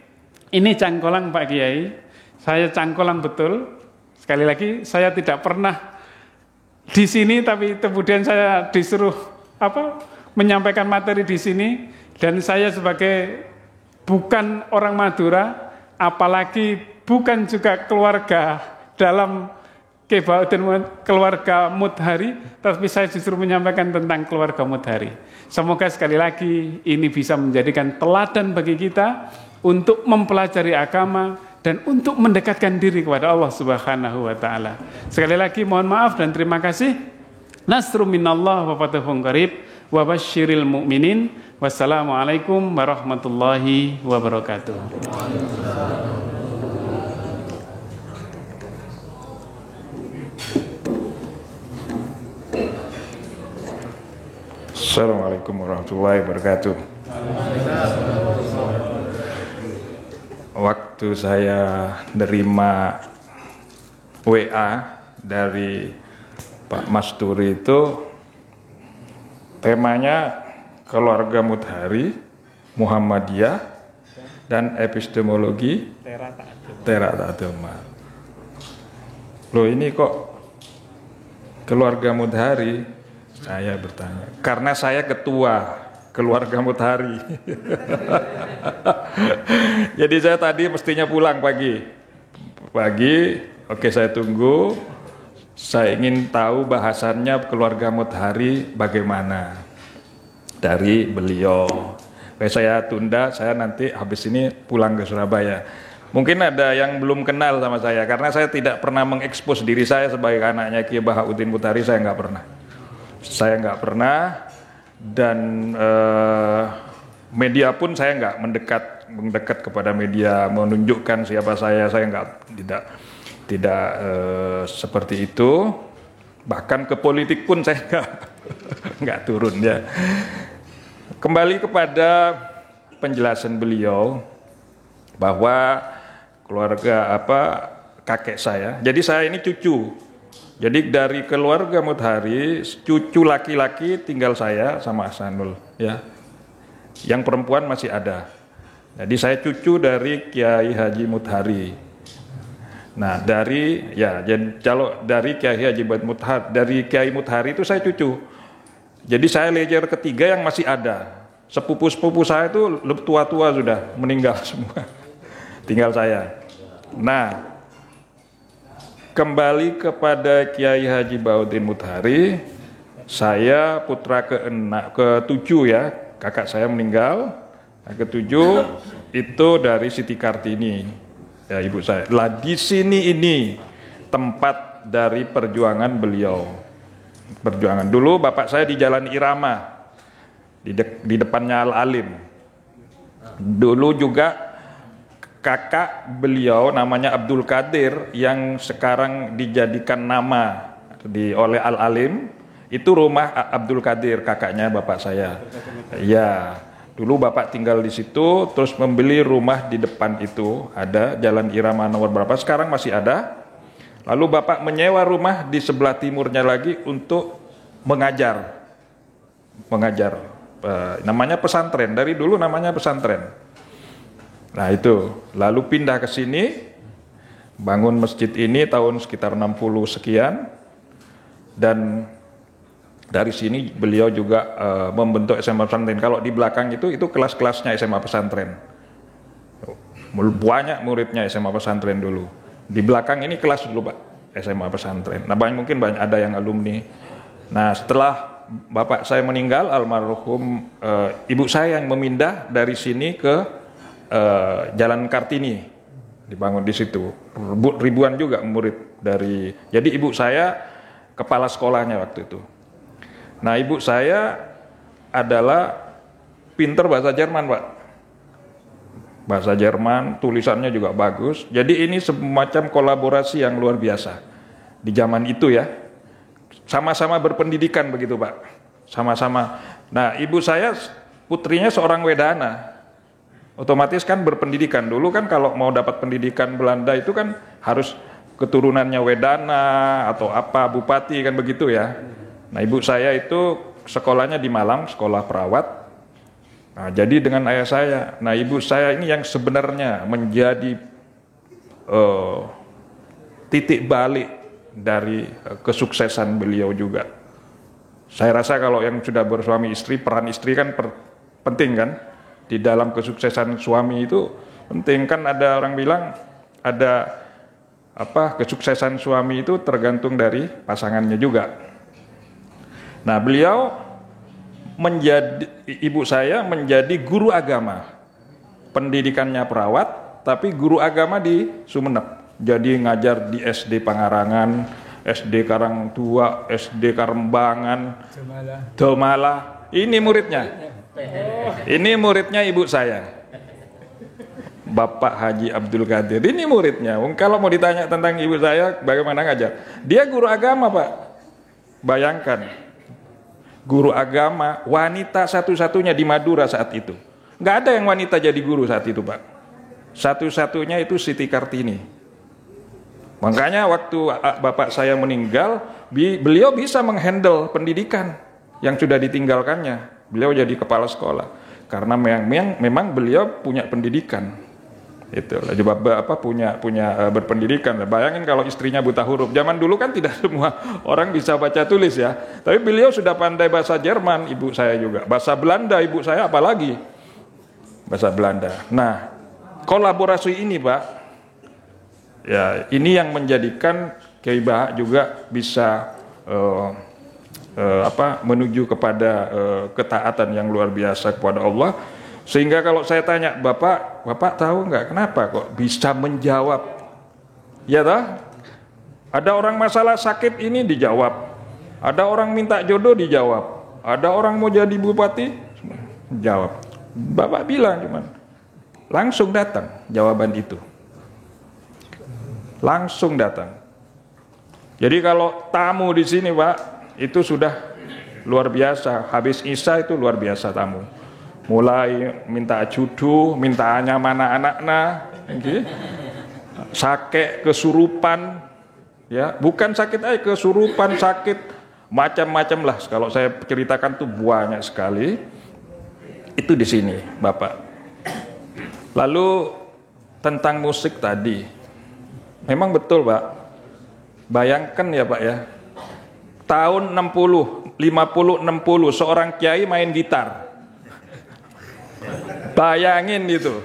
ini cangkolang Pak Kiai. Saya cangkolang betul. Sekali lagi, saya tidak pernah di sini, tapi kemudian saya disuruh menyampaikan materi di sini, dan saya sebagai bukan orang Madura, apalagi bukan juga keluarga dalam Ki Bahauddin keluarga Mudhari, tapi saya justru menyampaikan tentang keluarga Mudhari. Semoga sekali lagi ini bisa menjadikan teladan bagi kita untuk mempelajari agama dan untuk mendekatkan diri kepada Allah Subhanahu wa taala. Sekali lagi mohon maaf dan terima kasih. Nasrun minallah wa fathun qarib wa basyiril mu'minin. Wassalamualaikum warahmatullahi wabarakatuh. Assalamualaikum warahmatullahi wabarakatuh. Waktu saya nerima WA dari Pak Masturi itu temanya keluarga Mudhari, Muhammadiyah, dan epistemologi Tera Ta'aduma. Loh, ini kok keluarga Mudhari? Saya bertanya, karena saya ketua keluarga Mudhari. Jadi saya tadi mestinya pulang pagi. Oke, saya tunggu. Saya ingin tahu bahasannya keluarga Mudhari bagaimana dari beliau. Saya tunda, saya nanti habis ini pulang ke Surabaya. Mungkin ada yang belum kenal sama saya, karena saya tidak pernah mengekspos diri saya sebagai anaknya Kiai Bahauddin Mudhari, saya nggak pernah. Dan media pun saya nggak mendekat kepada media menunjukkan siapa saya tidak seperti itu. Bahkan ke politik pun saya nggak turun ya. Kembali kepada penjelasan beliau bahwa keluarga kakek saya. Jadi saya ini cucu. Jadi dari keluarga Mudhari, cucu laki-laki tinggal saya sama Ahsanul ya. Yang perempuan masih ada. Jadi saya cucu dari Kiai Haji Mudhari. Nah, kalau dari Kiai Haji Mudhari, dari Kiai Mudhari itu saya cucu. Jadi saya lejer ketiga yang masih ada. Sepupu-sepupu saya itu tua-tua sudah meninggal semua. Tinggal saya. Nah, kembali kepada Kiai Haji Bahauddin Mudhari, saya putra ke-7 ya, kakak saya meninggal. Nah, ke-7 itu dari Siti Kartini, ya ibu saya. Lah di sini ini tempat dari perjuangan beliau. Perjuangan dulu bapak saya di Jalan Irama, di depannya Al-Alim. Dulu juga kakak beliau namanya Abdul Qadir yang sekarang dijadikan nama oleh Al-Alim, itu rumah Abdul Qadir, kakaknya bapak saya. Ya, dulu bapak tinggal di situ, terus membeli rumah di depan itu, ada Jalan Irama nomor berapa, sekarang masih ada. Lalu bapak menyewa rumah di sebelah timurnya lagi untuk mengajar. Namanya pesantren, dari dulu namanya pesantren. Nah itu, lalu pindah ke sini, bangun masjid ini tahun sekitar 60 sekian, dan dari sini beliau juga membentuk SMA pesantren. Kalau di belakang itu kelas-kelasnya SMA pesantren. Banyak muridnya SMA pesantren dulu. Di belakang ini kelas dulu Pak, SMA pesantren. Nah mungkin ada yang alumni. Nah setelah bapak saya meninggal, almarhum ibu saya yang memindah dari sini ke Jalan Kartini, dibangun di situ. Ribuan juga murid dari. Jadi ibu saya kepala sekolahnya waktu itu. Nah ibu saya adalah pinter bahasa Jerman Pak. Bahasa Jerman, tulisannya juga bagus. Jadi ini semacam kolaborasi yang luar biasa di zaman itu ya. Sama-sama berpendidikan begitu Pak. Sama-sama. Nah ibu saya putrinya seorang wedana. Otomatis kan berpendidikan. Dulu kan kalau mau dapat pendidikan Belanda itu kan harus keturunannya wedana atau apa, bupati kan begitu ya. Nah ibu saya itu sekolahnya di Malang, sekolah perawat. Nah jadi dengan ayah saya. Nah ibu saya ini yang sebenarnya menjadi titik balik dari kesuksesan beliau juga. Saya rasa kalau yang sudah bersuami istri, peran istri kan penting kan. Di dalam kesuksesan suami itu penting kan, ada orang bilang ada kesuksesan suami itu tergantung dari pasangannya juga. Nah beliau ibu saya menjadi guru agama, pendidikannya perawat tapi guru agama di Sumeneb. Jadi ngajar di SD Pangarangan, SD Karangtua, SD Karembangan, Domala. Ini muridnya. Ini muridnya ibu saya, Bapak Haji Abdul Qadir. Ini muridnya. Kalau mau ditanya tentang ibu saya bagaimana ngajar, dia guru agama Pak. Bayangkan, guru agama, wanita satu-satunya di Madura saat itu. Nggak ada yang wanita jadi guru saat itu, Pak. Satu-satunya itu Siti Kartini. Makanya waktu bapak saya meninggal, beliau bisa menghandle pendidikan yang sudah ditinggalkannya. Beliau jadi kepala sekolah karena memang beliau punya pendidikan. Itu punya berpendidikan. Bayangin kalau istrinya buta huruf. Zaman dulu kan tidak semua orang bisa baca tulis ya. Tapi beliau sudah pandai bahasa Jerman, ibu saya juga. Bahasa Belanda ibu saya apalagi. Bahasa Belanda. Nah, kolaborasi ini, Pak, ya ini yang menjadikan Kiai Bahak juga bisa menuju kepada ketaatan yang luar biasa kepada Allah. Sehingga kalau saya tanya, Bapak tahu nggak kenapa kok bisa menjawab? Ya toh? Ada orang masalah sakit ini dijawab. Ada orang minta jodoh dijawab. Ada orang mau jadi bupati, jawab. Bapak bilang cuman langsung datang jawaban itu. Langsung datang. Jadi kalau tamu di sini, Pak, itu sudah luar biasa. Habis Isya itu luar biasa tamu. Mulai minta judu, minta mana anaknya, okay. Sakit, kesurupan, ya bukan sakit aja, kesurupan, sakit, macam-macam lah. Kalau saya ceritakan tuh banyak sekali. Itu di sini, Bapak. Lalu tentang musik tadi, memang betul, Pak. Bayangkan ya, Pak ya. Tahun 60, 50, 60 seorang kiai main gitar. Bayangin gitu,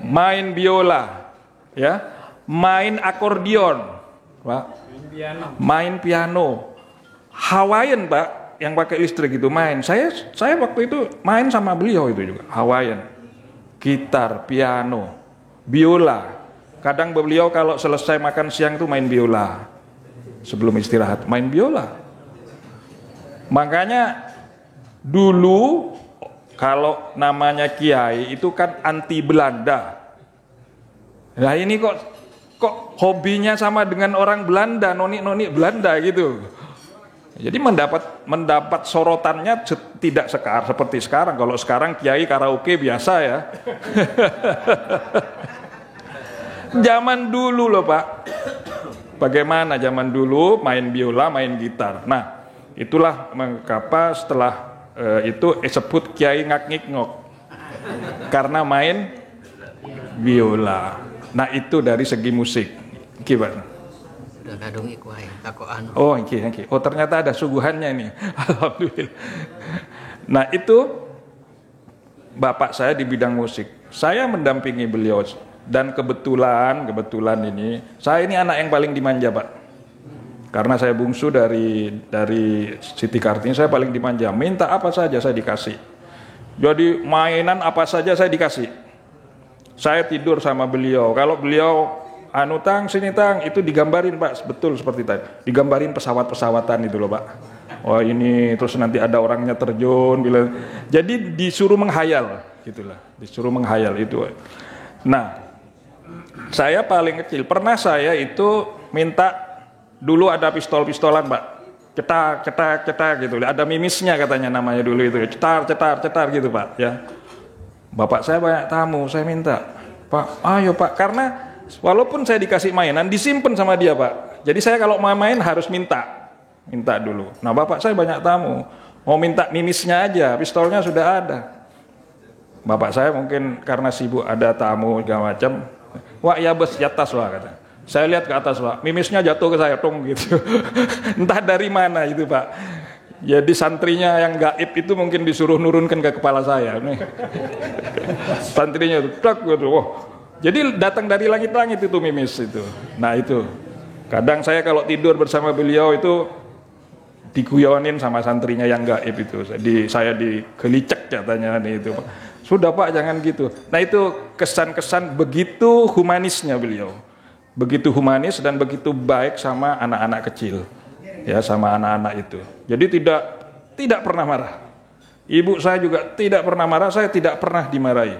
main biola, ya, main akordion, Pak, main piano, Hawaiian, Pak, yang pakai listrik itu main. Saya waktu itu main sama beliau itu juga, Hawaiian, gitar, piano, biola. Kadang beliau kalau selesai makan siang tuh main biola, sebelum istirahat main biola. Makanya dulu kalau namanya kiai itu kan anti Belanda. Nah ini kok hobinya sama dengan orang Belanda, noni Belanda gitu. Jadi mendapat sorotannya tidak seperti sekarang. Kalau sekarang kiai karaoke biasa ya. Zaman dulu loh, Pak. Bagaimana zaman dulu main biola, main gitar. Nah, itulah mengapa setelah itu disebut kiai ngak-ngik-ngok karena main biola. Nah itu dari segi musik. Gimana? Oh, okay. Oh ternyata ada suguhannya ini. Alhamdulillah. Nah itu bapak saya di bidang musik. Saya mendampingi beliau dan kebetulan ini saya ini anak yang paling dimanja, Pak. Karena saya bungsu dari Siti Kartini, saya paling dimanja. Minta apa saja saya dikasih. Jadi mainan apa saja saya dikasih. Saya tidur sama beliau. Kalau beliau tang sini tang, itu digambarin, Pak, betul seperti tadi. Digambarin pesawat-pesawatan itu loh, Pak. Oh ini terus nanti ada orangnya terjun. Jadi disuruh menghayal, gitulah. Disuruh menghayal itu. Nah, saya paling kecil. Pernah saya itu minta. Dulu ada pistol-pistolan, Pak. Cetak gitu. Ada mimisnya katanya namanya dulu itu. Cetar gitu, Pak, ya. Bapak saya banyak tamu, saya minta, "Pak, ayo, Pak." Karena walaupun saya dikasih mainan, disimpan sama dia, Pak. Jadi saya kalau mau main harus minta dulu. Nah, bapak saya banyak tamu. Mau minta mimisnya aja, pistolnya sudah ada. Bapak saya mungkin karena sibuk ada tamu segala macam. "Wah, ya bos, di atas, Wah," kata. Saya lihat ke atas, Pak, mimisnya jatuh ke saya, tong gitu. Entah dari mana itu, Pak. Jadi santrinya yang gaib itu mungkin disuruh nurunkan ke kepala saya. Nih. Santrinya itu, tak gitu. Oh. Jadi datang dari langit-langit itu mimis itu. Nah itu. Kadang saya kalau tidur bersama beliau itu diguyonin sama santrinya yang gaib itu. Saya digelicek katanya nih itu, Pak. Sudah, Pak, jangan gitu. Nah itu kesan-kesan begitu humanisnya beliau. Begitu humanis dan begitu baik sama anak-anak kecil, ya, sama anak-anak itu. Jadi tidak pernah marah. Ibu saya juga tidak pernah marah, saya tidak pernah dimarahi.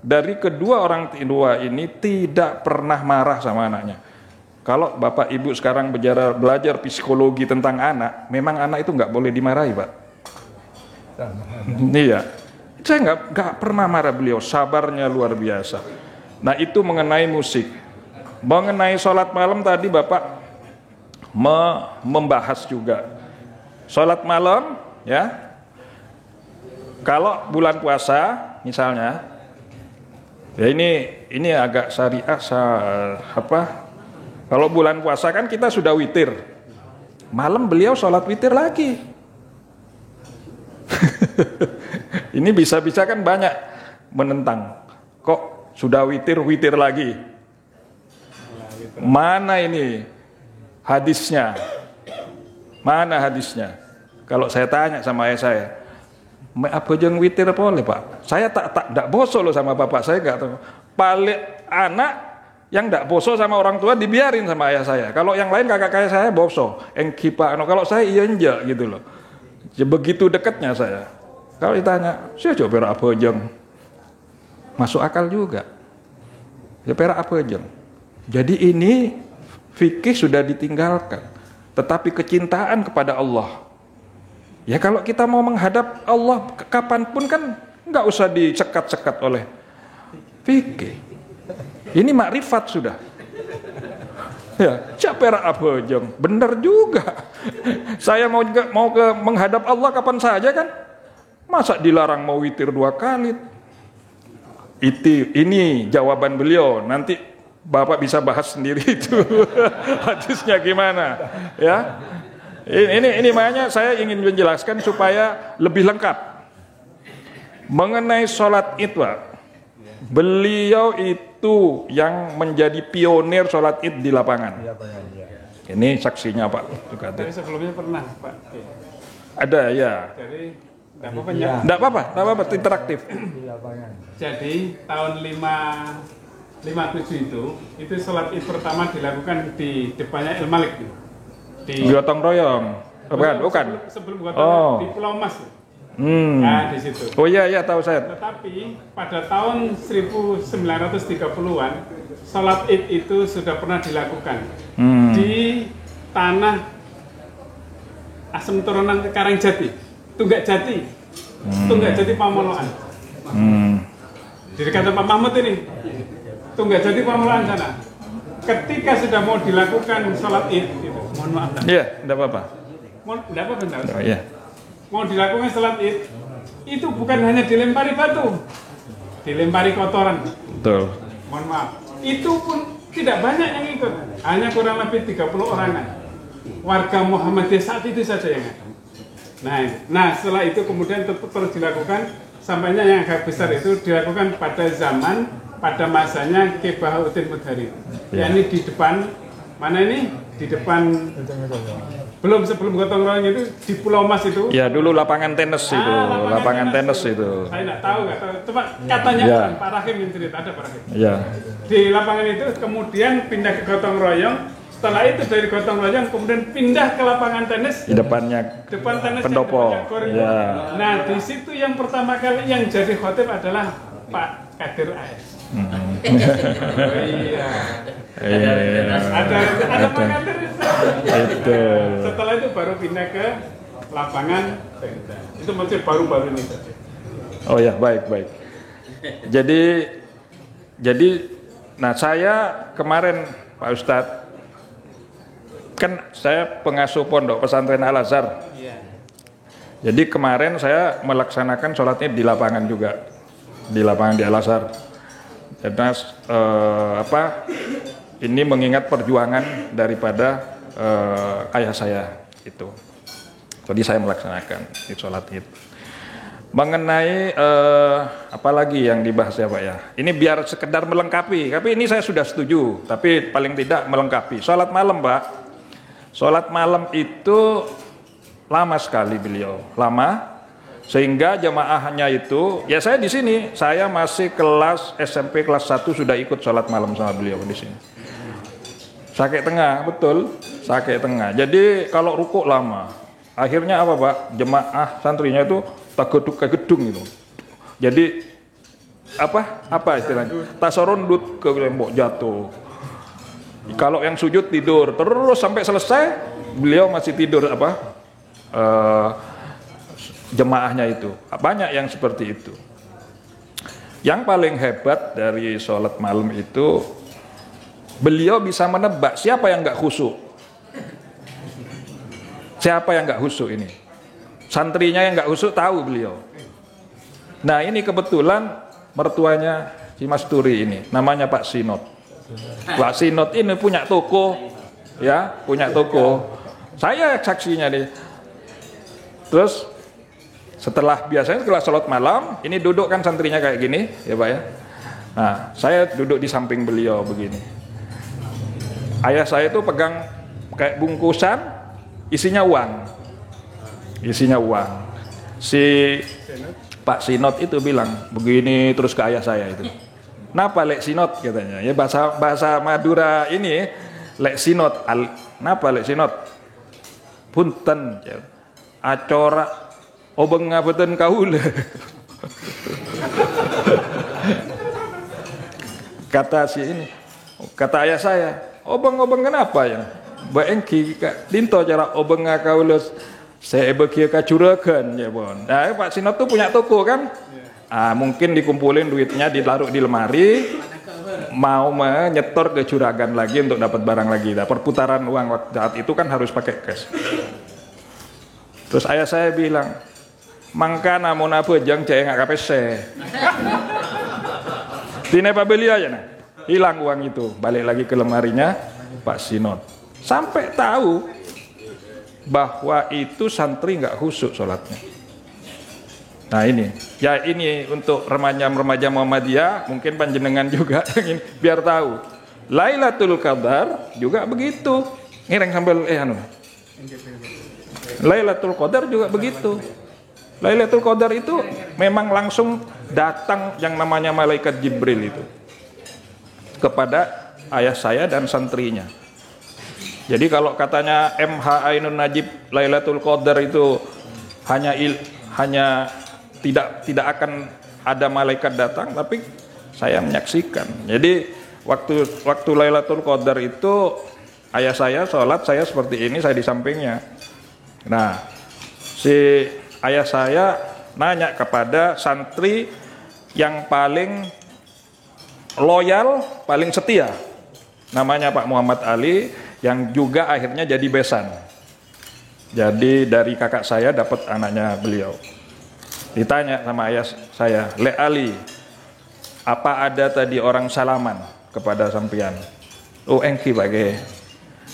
Dari kedua orang tua ini tidak pernah marah sama anaknya. Kalau Bapak Ibu sekarang belajar psikologi tentang anak, memang anak itu nggak boleh dimarahi, Pak. Iya, saya nggak pernah marah beliau, sabarnya luar biasa. Nah itu mengenai musik. Mengenai sholat malam tadi Bapak membahas juga. Sholat malam, ya. Kalau bulan puasa, misalnya, ya ini agak syariah, kalau bulan puasa kan kita sudah witir, malam beliau sholat witir lagi. Ini bisa-bisa kan banyak menentang. Kok sudah witir lagi? Mana ini hadisnya? Mana hadisnya? Kalau saya tanya sama ayah saya, apa jeng witir boleh Pak? Saya tak boso loh sama bapak saya, nggak tahu. Paling anak yang tidak boso sama orang tua dibiarin sama ayah saya. Kalau yang lain kakak kayak saya boso, engkipa. Kalau saya iya enggak gitu loh. Begitu dekatnya saya. Kalau ditanya, saya coba perak apa jeng? Masuk akal juga. Ya perak apa jeng? Jadi ini fikih sudah ditinggalkan, tetapi kecintaan kepada Allah. Ya kalau kita mau menghadap Allah kapanpun kan nggak usah dicekat-cekat oleh fikih. Ini makrifat sudah. Ya, siapa apa jeng? Benar juga. Saya mau menghadap Allah kapan saja kan? Masa dilarang mau witir 2 kali? Ini jawaban beliau. Nanti Bapak bisa bahas sendiri itu hadisnya gimana, ya. Ini makanya saya ingin menjelaskan supaya lebih lengkap mengenai sholat Id, Pak. Beliau itu yang menjadi pionir sholat Id di lapangan. Ini saksinya Pak. Tapi sebelumnya pernah Pak. Ada ya. Jadi enggak apa-apa, interaktif. Jadi tahun 57 itu sholat Id pertama dilakukan di depannya El Malik di gotong royong. Bukan. Sebelum gotong royong di Pulau Mas. Nah, di situ. Oh iya tahu saya. Tetapi pada tahun 1930-an sholat Id itu sudah pernah dilakukan di tanah Asem Turunan Karangjati, Tunggak Jati Pamoloan. Di dekat Pak Mahmud ini, Tunggak Jati Pamoloan sana. Ketika sudah mau dilakukan sholat Id, gitu. Mohon maaf. Iya, tidak apa-apa. Tidak. Iya. Mau dilakukan sholat Id, itu bukan hanya dilempari batu, dilempari kotoran. Betul. Mohon maaf. Itu pun tidak banyak yang ikut, hanya kurang lebih 30 orangan. Warga Muhammadiyah saat itu saja yang ada. Nah setelah itu kemudian terus dilakukan, sampainya yang agak besar itu dilakukan pada masanya Ki Bahauddin Mudhari. Yakni di depan, mana ini? Di depan, sebelum gotong royong itu di Pulau Mas itu. Ya dulu lapangan tenis itu, lapangan tenis itu. Saya nggak tahu. Cuma katanya Pak Rahim yang cerita, ada Pak Rahim. Ya. Di lapangan itu kemudian pindah ke gotong royong. Setelah itu dari gotong royong kemudian pindah ke lapangan tenis. Di depan tenis pendopo. Ya. Nah di situ yang pertama kali yang jadi khotib adalah Pak Kadir AS. Iya. Ada Pak Kadir itu. Setelah itu baru pindah ke lapangan Pemda. Itu masih baru-baru ini saja. Oh ya, baik. Jadi nah saya kemarin Pak Ustadz, kan saya pengasuh pondok pesantren Al Azhar. Jadi kemarin saya melaksanakan sholatnya di lapangan juga, di lapangan di Al Azhar. Karena ini mengingat perjuangan daripada ayah saya itu. Jadi saya melaksanakan di sholat itu. Mengenai apalagi yang dibahas ya Pak ya. Ini biar sekedar melengkapi. Tapi ini saya sudah setuju. Tapi paling tidak melengkapi. Sholat malam Pak. Sholat malam itu lama sekali beliau. Lama. Sehingga jamaahnya itu, ya saya di sini, saya masih kelas SMP kelas 1 sudah ikut sholat malam sama beliau di sini. Sakit tengah, betul, sakit tengah. Jadi kalau rukuk lama, akhirnya apa Pak? Jemaah santrinya itu tageduk ke gedung itu. Jadi apa istilahnya? Tasorondut ke lembok jatuh. Kalau yang sujud tidur terus sampai selesai, beliau masih tidur jemaahnya itu. Banyak yang seperti itu. Yang paling hebat dari sholat malam itu, beliau bisa menebak siapa yang nggak khusyuk. Siapa yang nggak khusyuk ini? Santrinya yang nggak khusyuk tahu beliau. Nah ini kebetulan mertuanya si Mas Turi ini, namanya Pak Sinot. Pak Sinot ini punya toko, ya, punya toko. Saya saksinya nih. Terus biasanya setelah sholat malam, ini duduk kan santrinya kayak gini, ya Pak ya. Nah, saya duduk di samping beliau begini. Ayah saya itu pegang kayak bungkusan, isinya uang. Isinya uang. Si Pak Sinot itu bilang begini terus ke ayah saya itu. Napa lek sinot katanya. Ya bahasa Madura ini lek sinot. Napa lek sinot? Punten. Acora obeng ngapunten kaula. Kata ayah saya, obeng kenapa ya? Baengki dinto cara obeng kaula saya bagi kacurakan ya bon. Nah, Pak Sinot tuh punya toko kan? Mungkin dikumpulin duitnya ditaruh di lemari, mau menyetor ke juragan lagi untuk dapat barang lagi. Nah, perputaran uang saat itu kan harus pakai cash. Terus ayah saya bilang, mangka namun apa jang cek nggak KPC. Tine Pak beli aja nah, hilang uang itu, balik lagi ke lemarinya Pak Sinot. Sampai tahu bahwa itu santri nggak khusyuk sholatnya. Nah ini untuk remaja Muhammadiyah, mungkin panjenengan juga biar tahu. Lailatul Qadar juga begitu. Ngiring sambil Lailatul Qadar juga begitu. Lailatul Qadar itu memang langsung datang yang namanya malaikat Jibril itu kepada ayah saya dan santrinya. Jadi kalau katanya MH Ainun Najib Lailatul Qadar itu hanya tidak akan ada malaikat datang, tapi saya menyaksikan. Jadi waktu Lailatul Qadar itu ayah saya sholat, saya seperti ini, saya di sampingnya. Nah, si ayah saya nanya kepada santri yang paling loyal, paling setia, namanya Pak Muhammad Ali, yang juga akhirnya jadi besan. Jadi dari kakak saya dapat anaknya beliau. Ditanya sama ayah saya, Le Ali, apa ada tadi orang salaman kepada sampean? Oh engki Pak,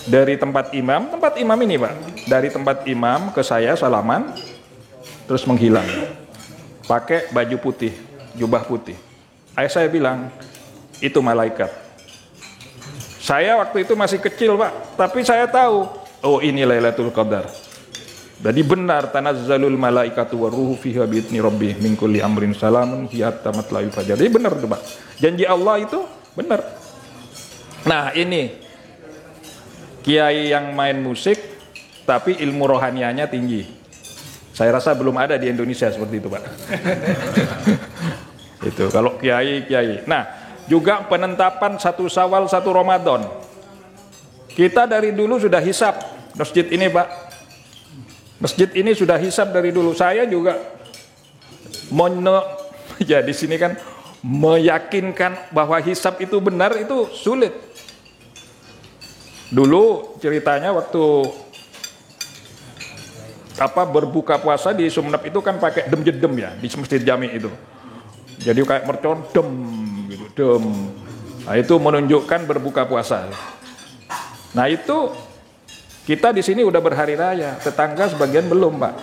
dari tempat imam ini Pak, dari tempat imam ke saya salaman, terus menghilang, pakai baju putih, jubah putih. Ayah saya bilang, itu malaikat. Saya waktu itu masih kecil Pak, tapi saya tahu, oh ini Lailatul Qadar. Jadi benar, tanazzalul malaikatu waruhu fiha bi'idzni rabbih min kulli amrin salamun hiya hatta matla'il fajar. Jadi benar tuh Pak, janji Allah itu benar. Nah ini kiai yang main musik tapi ilmu rohanianya tinggi. Saya rasa belum ada di Indonesia seperti itu Pak. Itu kalau kiai. Nah juga penentapan 1 Syawal 1 Ramadan. Kita dari dulu sudah hisab masjid ini Pak. Masjid ini sudah hisab dari dulu. Saya juga ya di sini kan meyakinkan bahwa hisab itu benar itu sulit. Dulu ceritanya waktu berbuka puasa di Sumenep itu kan pakai dem-jedem ya di Masjid Jami itu. Jadi kayak mercon dem gitu, dem. Nah, itu menunjukkan berbuka puasa. Nah, itu kita di sini udah berhari raya, tetangga sebagian belum, Pak.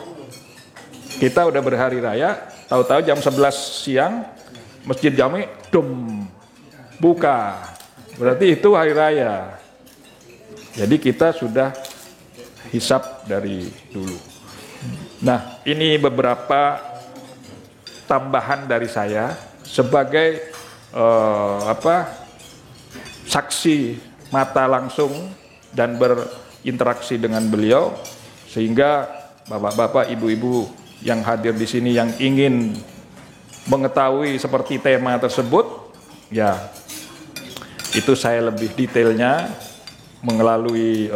Kita udah berhari raya, tahu-tahu jam 11 siang Masjid Jami dem buka. Berarti itu hari raya. Jadi kita sudah hisab dari dulu. Nah, ini beberapa tambahan dari saya sebagai saksi mata langsung dan berinteraksi dengan beliau, sehingga bapak-bapak, ibu-ibu yang hadir di sini yang ingin mengetahui seperti tema tersebut, ya itu saya lebih detailnya melalui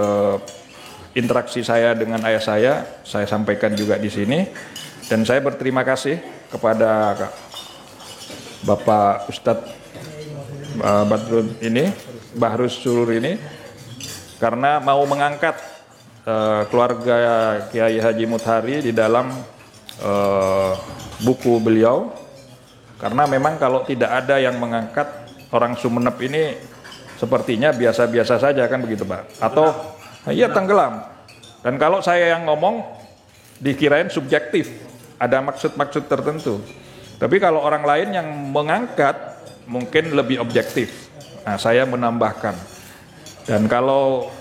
interaksi saya dengan ayah saya sampaikan juga di sini. Dan saya berterima kasih kepada Bapak Ustadz Bahrus Surur ini, karena mau mengangkat keluarga Kiai Haji Mudhari di dalam buku beliau. Karena memang kalau tidak ada yang mengangkat, orang Sumeneb ini sepertinya biasa-biasa saja kan begitu Pak, atau iya tenggelam. Dan kalau saya yang ngomong dikirain subjektif, ada maksud-maksud tertentu. Tapi kalau orang lain yang mengangkat mungkin lebih objektif. Nah, saya menambahkan. Dan kalau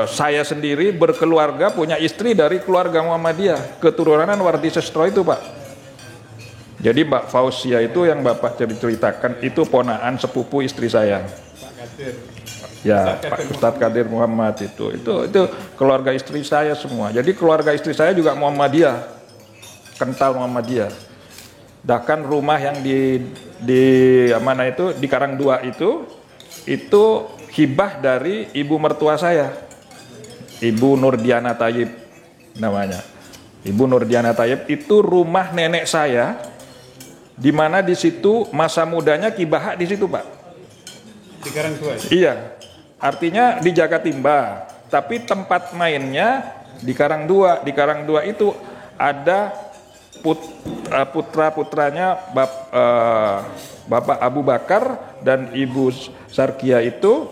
saya sendiri berkeluarga, punya istri dari keluarga Muhammadiyah, keturunan Wardi Sestro itu Pak. Jadi Mbak Fausia itu yang Bapak ceritakan itu ponaan sepupu istri saya. Pak Kadir. Ya, Pak Ustadz Kadir Muhammad itu keluarga istri saya semua. Jadi keluarga istri saya juga Muhammadiyah, kental Muhammadiyah. Bahkan rumah yang di mana itu di Karang Dua itu hibah dari ibu mertua saya, Ibu Nurdiana Tayyib namanya. Ibu Nurdiana Tayyib itu rumah nenek saya, di mana di situ masa mudanya Ki Baha di situ Pak. Di Karang Dua. Iya, artinya di Jagatimba, tapi tempat mainnya di Karang Dua. Di Karang Dua itu ada putra-putranya Bapak Abu Bakar dan Ibu Sarkia itu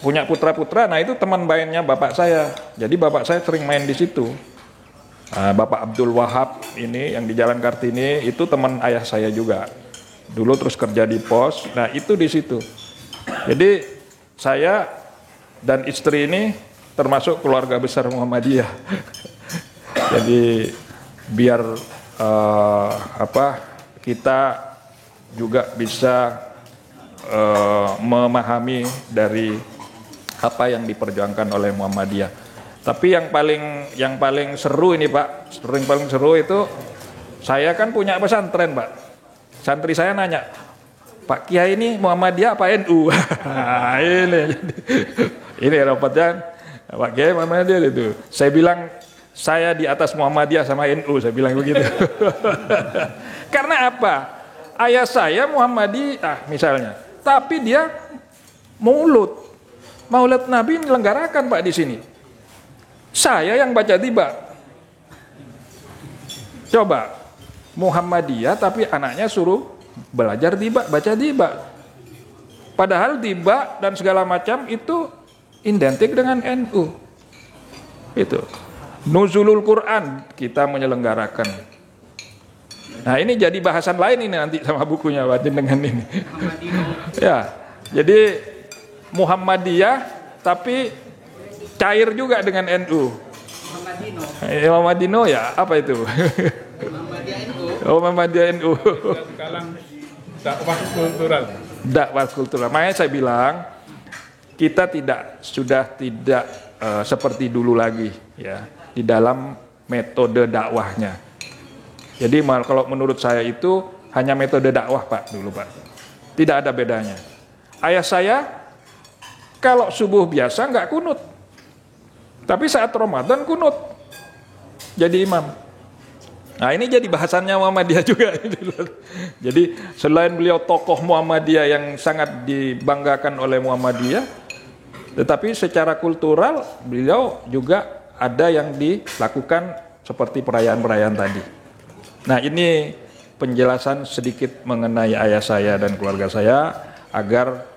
punya putra-putra. Nah itu teman mainnya bapak saya. Jadi bapak saya sering main di situ. Bapak Abdul Wahab ini yang di Jalan Kartini itu teman ayah saya juga. Dulu terus kerja di pos. Nah itu di situ. Jadi saya dan istri ini termasuk keluarga besar Muhammadiyah. Jadi biar kita juga bisa memahami dari apa yang diperjuangkan oleh Muhammadiyah. Tapi yang paling seru ini Pak, paling seru itu saya kan punya pesantren Pak. Santri saya nanya, Pak Kiai ini Muhammadiyah apa NU? Nah, ini rapatnya Pak Kiai Muhammadiyah itu. Saya bilang saya di atas Muhammadiyah sama NU, saya bilang begitu. Karena apa? Ayah saya Muhammadiyah misalnya, tapi dia Maulud Nabi menyelenggarakan Pak di sini. Saya yang baca tiba. Coba Muhammadiyah tapi anaknya suruh belajar tiba, baca tiba. Padahal tiba dan segala macam itu identik dengan NU. Itu. Nuzulul Quran kita menyelenggarakan. Nah ini jadi bahasan lain ini nanti sama bukunya Batin dengan ini. Ya, jadi Muhammadiyah tapi cair juga dengan NU. Muhammadino ya apa itu? Muhammadiyah NU. Sekarang dakwah kultural. Dakwah kultural. Makanya saya bilang kita sudah tidak seperti dulu lagi ya di dalam metode dakwahnya. Jadi kalau menurut saya itu hanya metode dakwah Pak dulu Pak. Tidak ada bedanya. Ayah saya kalau subuh biasa nggak kunut. Tapi saat Ramadan kunut. Jadi imam. Nah ini jadi bahasannya Muhammadiyah juga. Jadi selain beliau tokoh Muhammadiyah yang sangat dibanggakan oleh Muhammadiyah, tetapi secara kultural beliau juga ada yang dilakukan seperti perayaan-perayaan tadi. Nah ini penjelasan sedikit mengenai ayah saya dan keluarga saya agar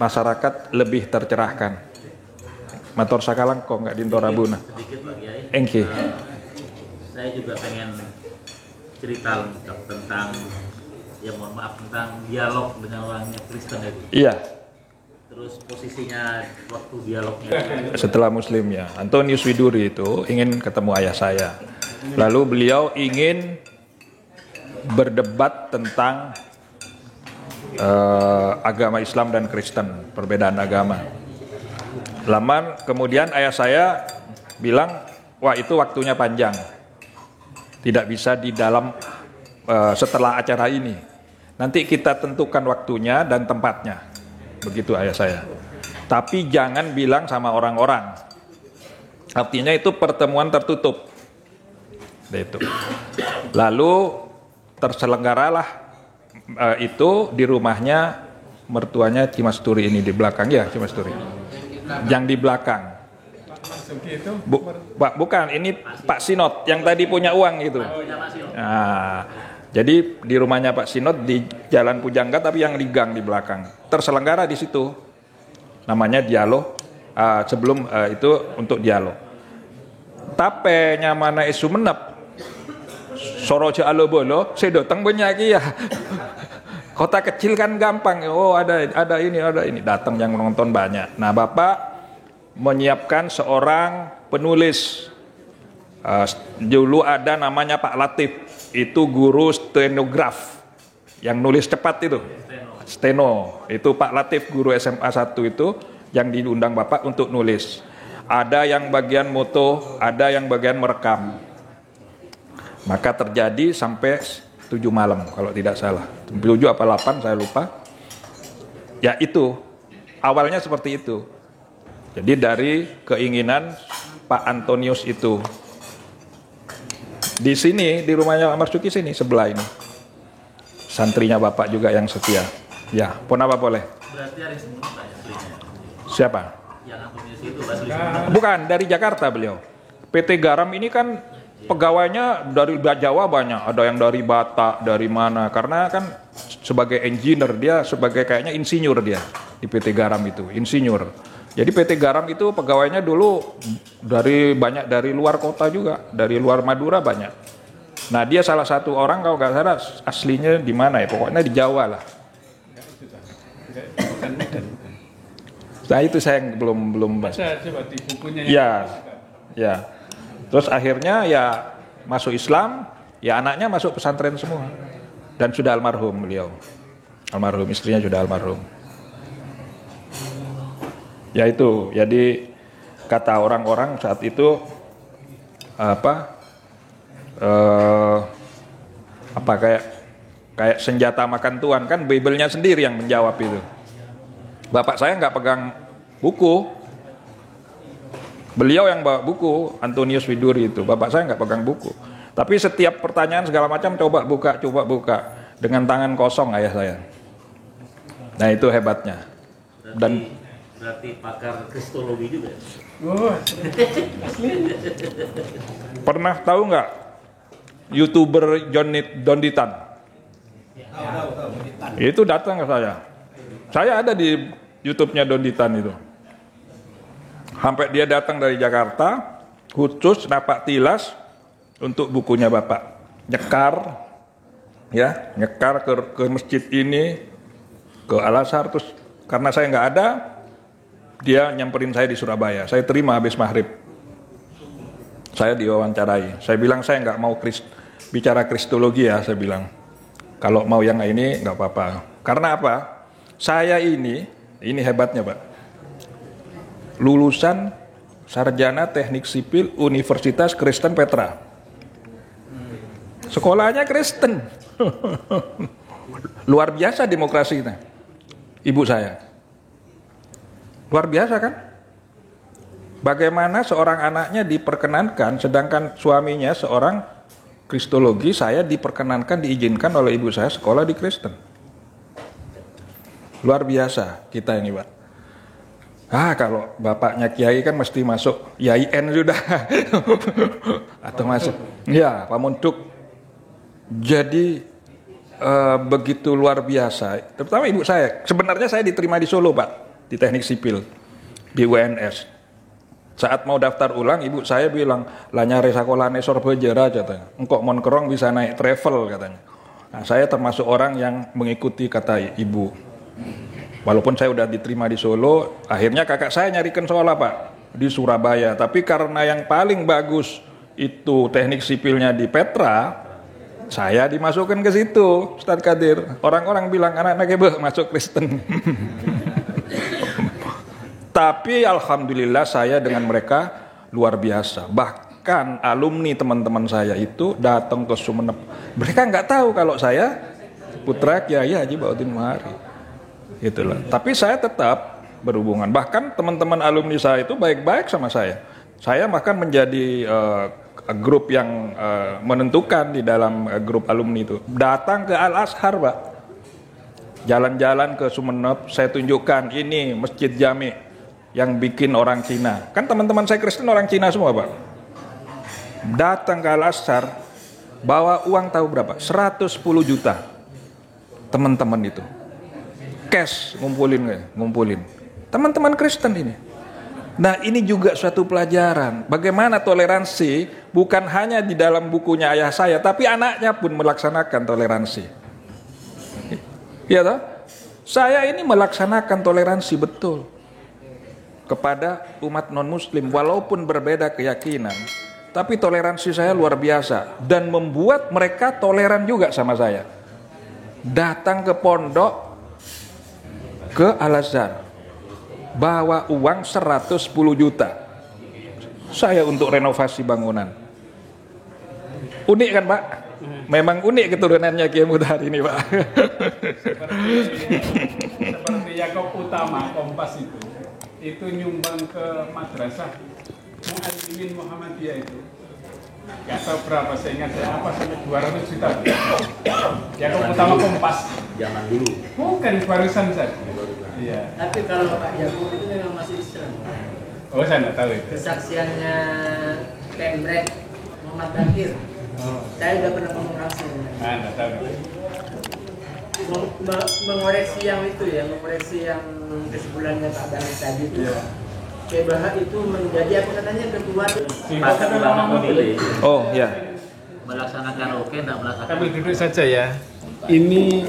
masyarakat lebih tercerahkan. Matur sakalang kok nggak dintorabuna. Sedikit Pak Kiai. Engke. Saya juga pengen cerita tentang, ya mohon maaf, tentang dialog dengan orangnya Kristen itu. Iya. Terus posisinya waktu dialognya. Setelah Muslim ya, Antonius Widuri itu ingin ketemu ayah saya. Lalu beliau ingin berdebat tentang agama Islam dan Kristen, perbedaan agama. Kemudian ayah saya bilang, wah itu waktunya panjang, tidak bisa di dalam setelah acara ini. Nanti kita tentukan waktunya dan tempatnya. Begitu ayah saya. Tapi jangan bilang sama orang-orang. Artinya itu pertemuan tertutup. Itu. Lalu terselenggaralah itu di rumahnya mertuanya Cimasturi ini di belakang ya, Cimasturi. Yang di belakang. Bukan, ini Pak Sinot yang tadi punya uang itu. Nah, jadi di rumahnya Pak Sinot di Jalan Pujangga tapi yang di gang di belakang. Terselenggara di situ. Namanya dialog. Sebelum itu untuk dialog. Tapi nyamana isu menep. Soroja alo bolo, saya datang banyak ya. Kota kecil kan gampang. Oh ada ini. Datang yang menonton banyak. Nah Bapak menyiapkan seorang penulis. Dulu ada namanya Pak Latif. Itu guru stenograf. Yang nulis cepat itu. Steno. Itu Pak Latif guru SMA 1 itu. Yang diundang Bapak untuk nulis. Ada yang bagian moto, ada yang bagian merekam. Maka terjadi sampai 7 malam kalau tidak salah. 7 apa 8 saya lupa. Ya itu, awalnya seperti itu. Jadi dari keinginan Pak Antonius itu. Di sini, di rumahnya Pak Marzuki sini, sebelah ini. Santrinya Bapak juga yang setia. Ya, pun apa boleh? Berarti hari Senin Pak aslinya. Siapa? Yang Antonius itu asli. Bukan, dari Jakarta beliau. PT Garam ini kan pegawainya dari Jawa banyak, ada yang dari Batak, dari mana, karena kan sebagai engineer dia, sebagai kayaknya insinyur dia di PT Garam itu, insinyur. Jadi PT Garam itu pegawainya dulu banyak dari luar kota juga, dari luar Madura banyak. Nah dia salah satu orang kalau nggak salah aslinya di mana ya, pokoknya di Jawa lah. Nah itu saya belum Saya coba di bukunya. Ya. Terus akhirnya ya masuk Islam, ya anaknya masuk pesantren semua. Dan sudah almarhum beliau. Almarhum, istrinya sudah almarhum. Ya itu, jadi kata orang-orang saat itu kayak senjata makan tuan, kan Bible-nya sendiri yang menjawab itu. Bapak saya nggak pegang buku. Beliau yang bawa buku, Antonius Widuri itu. Bapak saya nggak pegang buku. Tapi setiap pertanyaan segala macam coba buka. Dengan tangan kosong ayah saya. Nah itu hebatnya. Berarti pakar kristologi juga. Oh, Pernah tahu nggak YouTuber Donditan? Itu datang ke saya. Saya ada di YouTube-nya Donditan itu. Sampai dia datang dari Jakarta, khusus napak tilas untuk bukunya Bapak. Nyekar ke masjid ini, ke Al-Azhar, terus karena saya nggak ada, dia nyamperin saya di Surabaya. Saya terima habis maghrib. Saya diwawancarai. Saya bilang saya nggak mau bicara kristologi ya, saya bilang. Kalau mau yang ini nggak apa-apa. Karena apa? Saya ini hebatnya Pak. Lulusan sarjana teknik sipil Universitas Kristen Petra. Sekolahnya Kristen. Luar biasa demokrasi kita. Ibu saya. Luar biasa kan? Bagaimana seorang anaknya diperkenankan sedangkan suaminya seorang kristologi, saya diperkenankan, diizinkan oleh ibu saya sekolah di Kristen. Luar biasa kita ini Pak. Kalau bapaknya kiai kan mesti masuk YIN sudah. Atau masuk. Ya, Pak Munduk. Jadi begitu luar biasa. Terutama ibu saya. Sebenarnya saya diterima di Solo Pak. Di teknik sipil. Di UNS. Saat mau daftar ulang, ibu saya bilang, lah nyari sekolah nesor bejera katanya. Engkok mon kerong bisa naik travel katanya. Nah, saya termasuk orang yang mengikuti kata ibu. Walaupun saya udah diterima di Solo, akhirnya kakak saya nyarikan sekolah Pak di Surabaya. Tapi karena yang paling bagus itu teknik sipilnya di Petra, saya dimasukkan ke situ, Ustaz Kadir. Orang-orang bilang anak-anaknya masuk Kristen. Tapi alhamdulillah saya dengan mereka luar biasa. Bahkan alumni teman-teman saya itu datang ke Sumeneb. Mereka nggak tahu kalau saya putra Kiai Haji Bauddin Mahari. Itulah. Tapi saya tetap berhubungan. Bahkan teman-teman alumni saya itu baik-baik sama saya. Saya bahkan menjadi grup yang menentukan di dalam grup alumni itu. Datang ke Al-Azhar, Pak. Jalan-jalan ke Sumeneb, saya tunjukkan ini Masjid Jami yang bikin orang Cina. Kan teman-teman saya Kristen orang Cina semua, Pak. Datang ke Al-Azhar, bawa uang tahu berapa? 110 juta. Teman-teman itu. Cash ngumpulin. Teman-teman Kristen ini. Nah, ini juga suatu pelajaran. Bagaimana toleransi bukan hanya di dalam bukunya ayah saya, tapi anaknya pun melaksanakan toleransi. Iya toh? Saya ini melaksanakan toleransi betul kepada umat non-muslim walaupun berbeda keyakinan. Tapi toleransi saya luar biasa dan membuat mereka toleran juga sama saya. Datang ke pondok, ke Al-Azhar, bawa uang 110 juta. Saya untuk renovasi bangunan. Unik kan, Pak? Memang unik keturunannya Kiai Mudhari ini, Pak. Seperti Yakob Utama Kompas itu nyumbang ke madrasah Mu'allimin Muhammadiyah itu. Gak tahu berapa, saya ingat apa sampai 200 juta. Yakob Utama Kompas. Zaman dulu. Bukan barusan saja. Iya. Tapi kalau Pak Yakub itu memang masih Islam. Oh, saya nggak tahu itu. Kesaksiannya Pemret Muhammad Bakir. Oh. Saya udah pernah ngomong langsung. Nggak tahu. Mengoreksi yang itu ya, mengoreksi yang kesimpulannya Pak Baris tadi itu. Iya. KBH itu menjadi apa katanya ketua. Maka ulama memilih Oh, ya. melaksanakan oke dan melaksanakan. Kami duduk saja ya. Ini